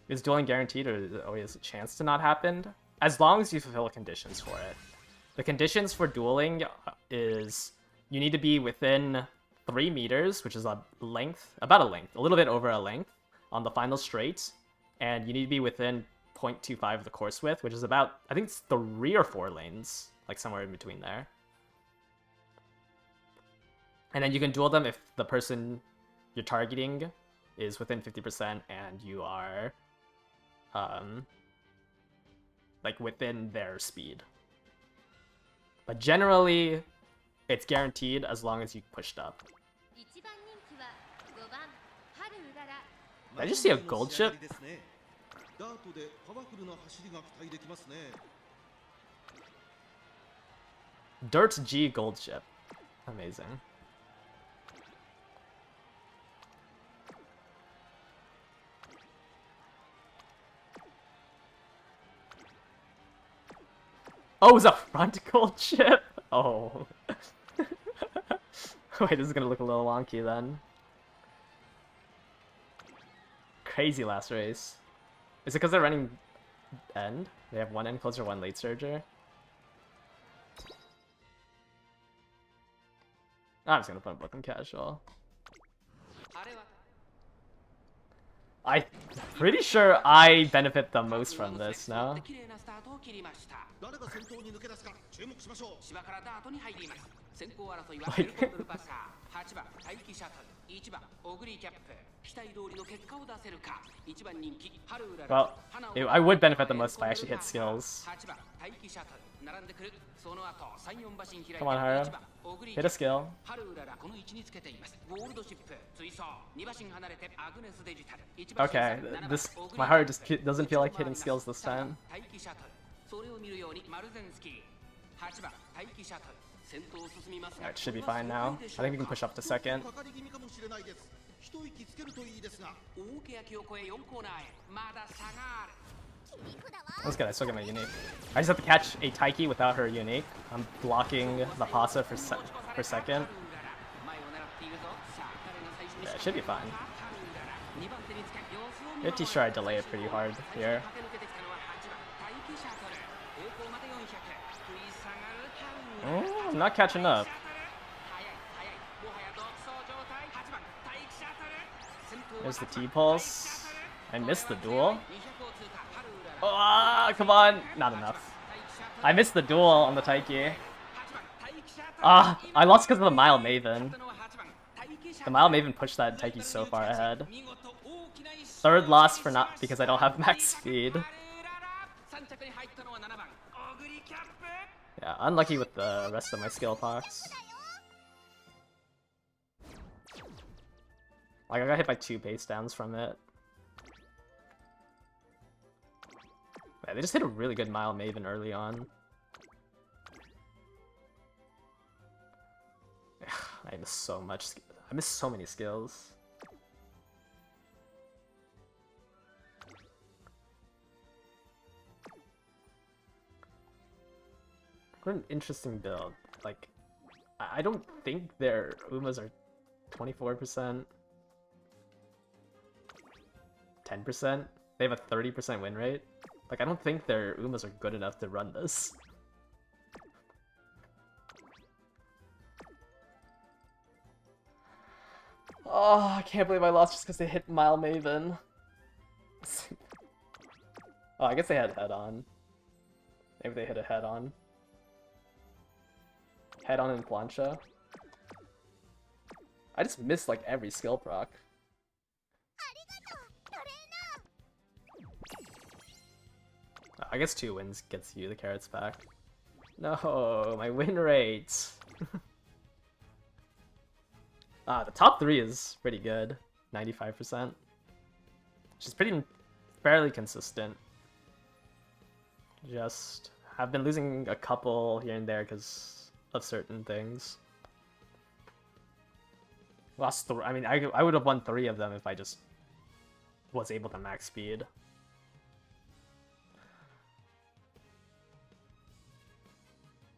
Is dueling guaranteed, or is it always a chance to not happen? As long as you fulfill conditions for it. The conditions for dueling is you need to be within 3 meters, which is a length, about a length, a little bit over a length on the final straight, and you need to be within 0.25 of the course width, which is about, I think it's 3 or 4 lanes, like somewhere in between there. And then you can duel them if the person you're targeting is within 50% and you are like within their speed. But generally, it's guaranteed as long as you pushed up. Did I just see a gold chip? Dirt G gold chip. Amazing. Oh, it was a front gold chip? Oh. Wait, this is gonna look a little wonky then. Crazy last race. Is it because they're running end? They have 1 end closer, 1 late surger? I'm just gonna put a book in casual. I'm pretty sure I benefit the most from this, no? Well, I would benefit the most if I actually hit skills. Come on, Haru. Hit a skill. Okay, my heart just doesn't feel like hitting skills this time. Alright, should be fine now. I think we can push up to second. That's good, I still get my unique. I just have to catch a Taiki without her unique. I'm blocking the Pasa for second. Yeah, it should be fine. Pretty sure I delay it pretty hard here. I'm not catching up. There's the T-pulse. I missed the duel. Oh, come on! Not enough. I missed the duel on the Taiki. I lost because of the Mile Maven. The Mile Maven pushed that Taiki so far ahead. Third loss for not because I don't have max speed. Yeah, unlucky with the rest of my skill pox. Like, I got hit by 2 base downs from it. Yeah, they just hit a really good Mile Maven early on. I miss so much. I miss so many skills. What an interesting build. Like, I don't think their Umas are 24%. 10%? They have a 30% win rate? Like, I don't think their Umas are good enough to run this. Oh, I can't believe I lost just because they hit Mile Maven. Oh, I guess they had head on. Maybe they hit a head on. Head on and plancha. I just missed like every skill proc. I guess 2 wins gets you the carrots back. No, my win rate. The top 3 is pretty good. 95%. Which is pretty fairly consistent. Just have been losing a couple here and there because of certain things. Lost I mean, I would have won 3 of them if I just was able to max speed.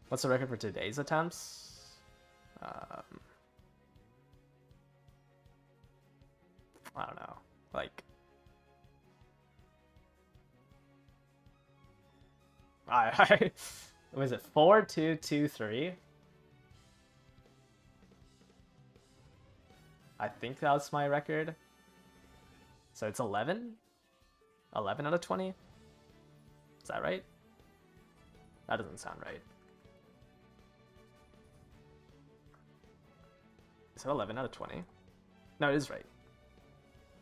What's the record for today's attempts? I don't know. Like, was it 4, 2, 2, 3? I think that was my record. So it's 11? 11 out of 20? Is that right? That doesn't sound right. Is that 11 out of 20? No, it is right.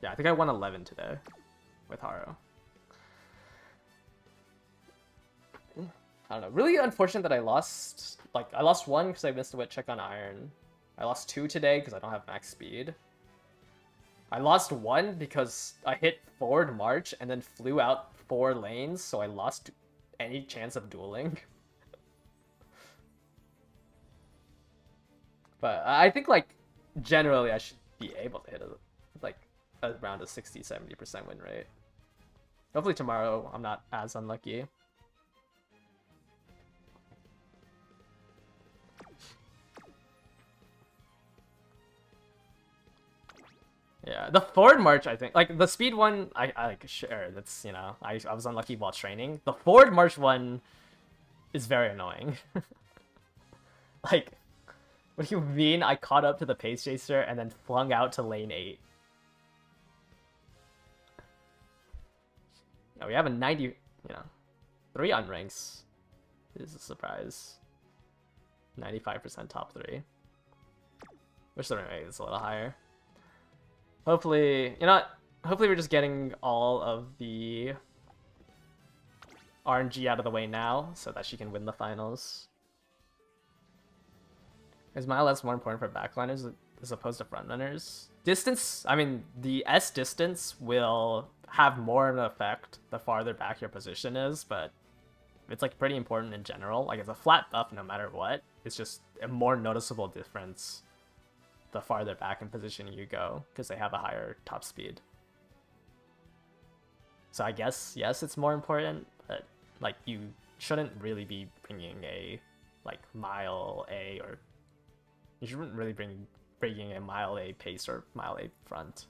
Yeah, I think I won 11 today with Haro. I don't know. Really unfortunate that I lost. Like, I lost 1 because I missed a wet check on Iron. I lost 2 today because I don't have max speed. I lost 1 because I hit forward march and then flew out 4 lanes, so I lost any chance of dueling. But I think, like, generally I should be able to hit around a 60-70% win rate. Hopefully tomorrow I'm not as unlucky. Yeah, the forward march, I think, like the speed one, I like, sure, that's, you know, I was unlucky while training. The forward march one is very annoying. Like, what do you mean I caught up to the pace chaser and then flung out to lane 8? No, we have a 90, you know, 3 unranks. This is a surprise. 95% top 3. Wish the rank rate is a little higher. Hopefully, you know what? Hopefully we're just getting all of the RNG out of the way now so that she can win the finals. Is Mile S more important for backliners as opposed to frontrunners? Distance, I mean, the S distance will have more of an effect the farther back your position is, but it's like pretty important in general. Like, it's a flat buff no matter what. It's just a more noticeable difference the farther back in position you go, because they have a higher top speed. So I guess, yes, it's more important, but like, you shouldn't really be bringing a like Mile A, or you shouldn't really bringing a Mile A pace or Mile A front.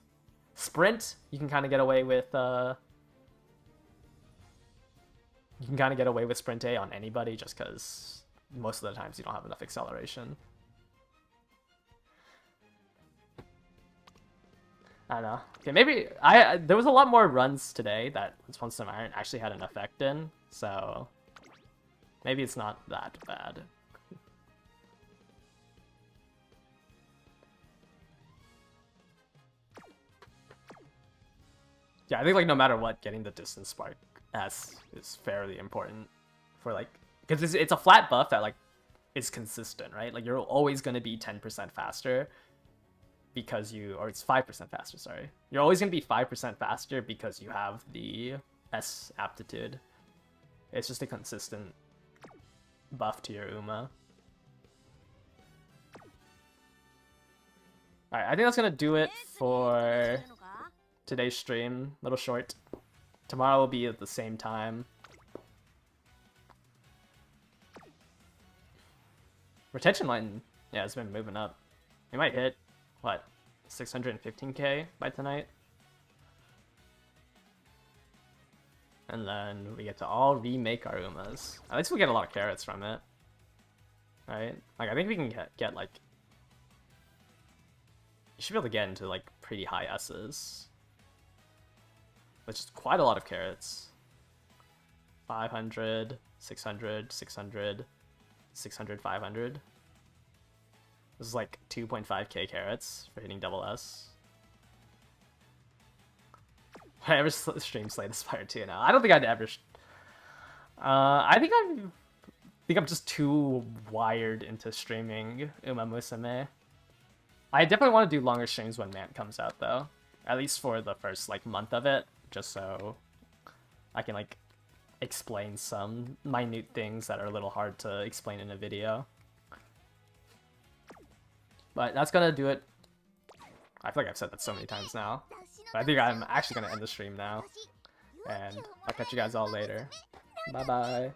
Sprint, you can kind of get away with Sprint A on anybody, just because most of the times you don't have enough acceleration. I don't know. Okay, maybe there was a lot more runs today that Response to Iron actually had an effect in, so maybe it's not that bad. Yeah, I think like no matter what, getting the distance spark S is fairly important for like, because it's a flat buff that like is consistent, right? Like, you're always going to be 10% faster because or it's 5% faster, sorry. You're always going to be 5% faster because you have the S aptitude. It's just a consistent buff to your Uma. Alright, I think that's gonna do it for today's stream. Little short. Tomorrow will be at the same time. Retention line, yeah, it's been moving up. We might hit, what, 615k by tonight? And then we get to all remake our Umas. At least we'll get a lot of carrots from it. Right? Like, I think we can get like... You should be able to get into, like, pretty high S's. Which is quite a lot of carrots. 500, 600, 600, 600, 500. This is like 2.5k carrots for hitting double S. Would I ever stream Slay the Spire 2 now? I don't think I'd ever... I think I'm just too wired into streaming Uma Musume. I definitely want to do longer streams when Mant comes out, though. At least for the first, like, month of it. Just so I can, like, explain some minute things that are a little hard to explain in a video. But that's gonna do it. I feel like I've said that so many times now. But I think I'm actually gonna end the stream now. And I'll catch you guys all later. Bye-bye.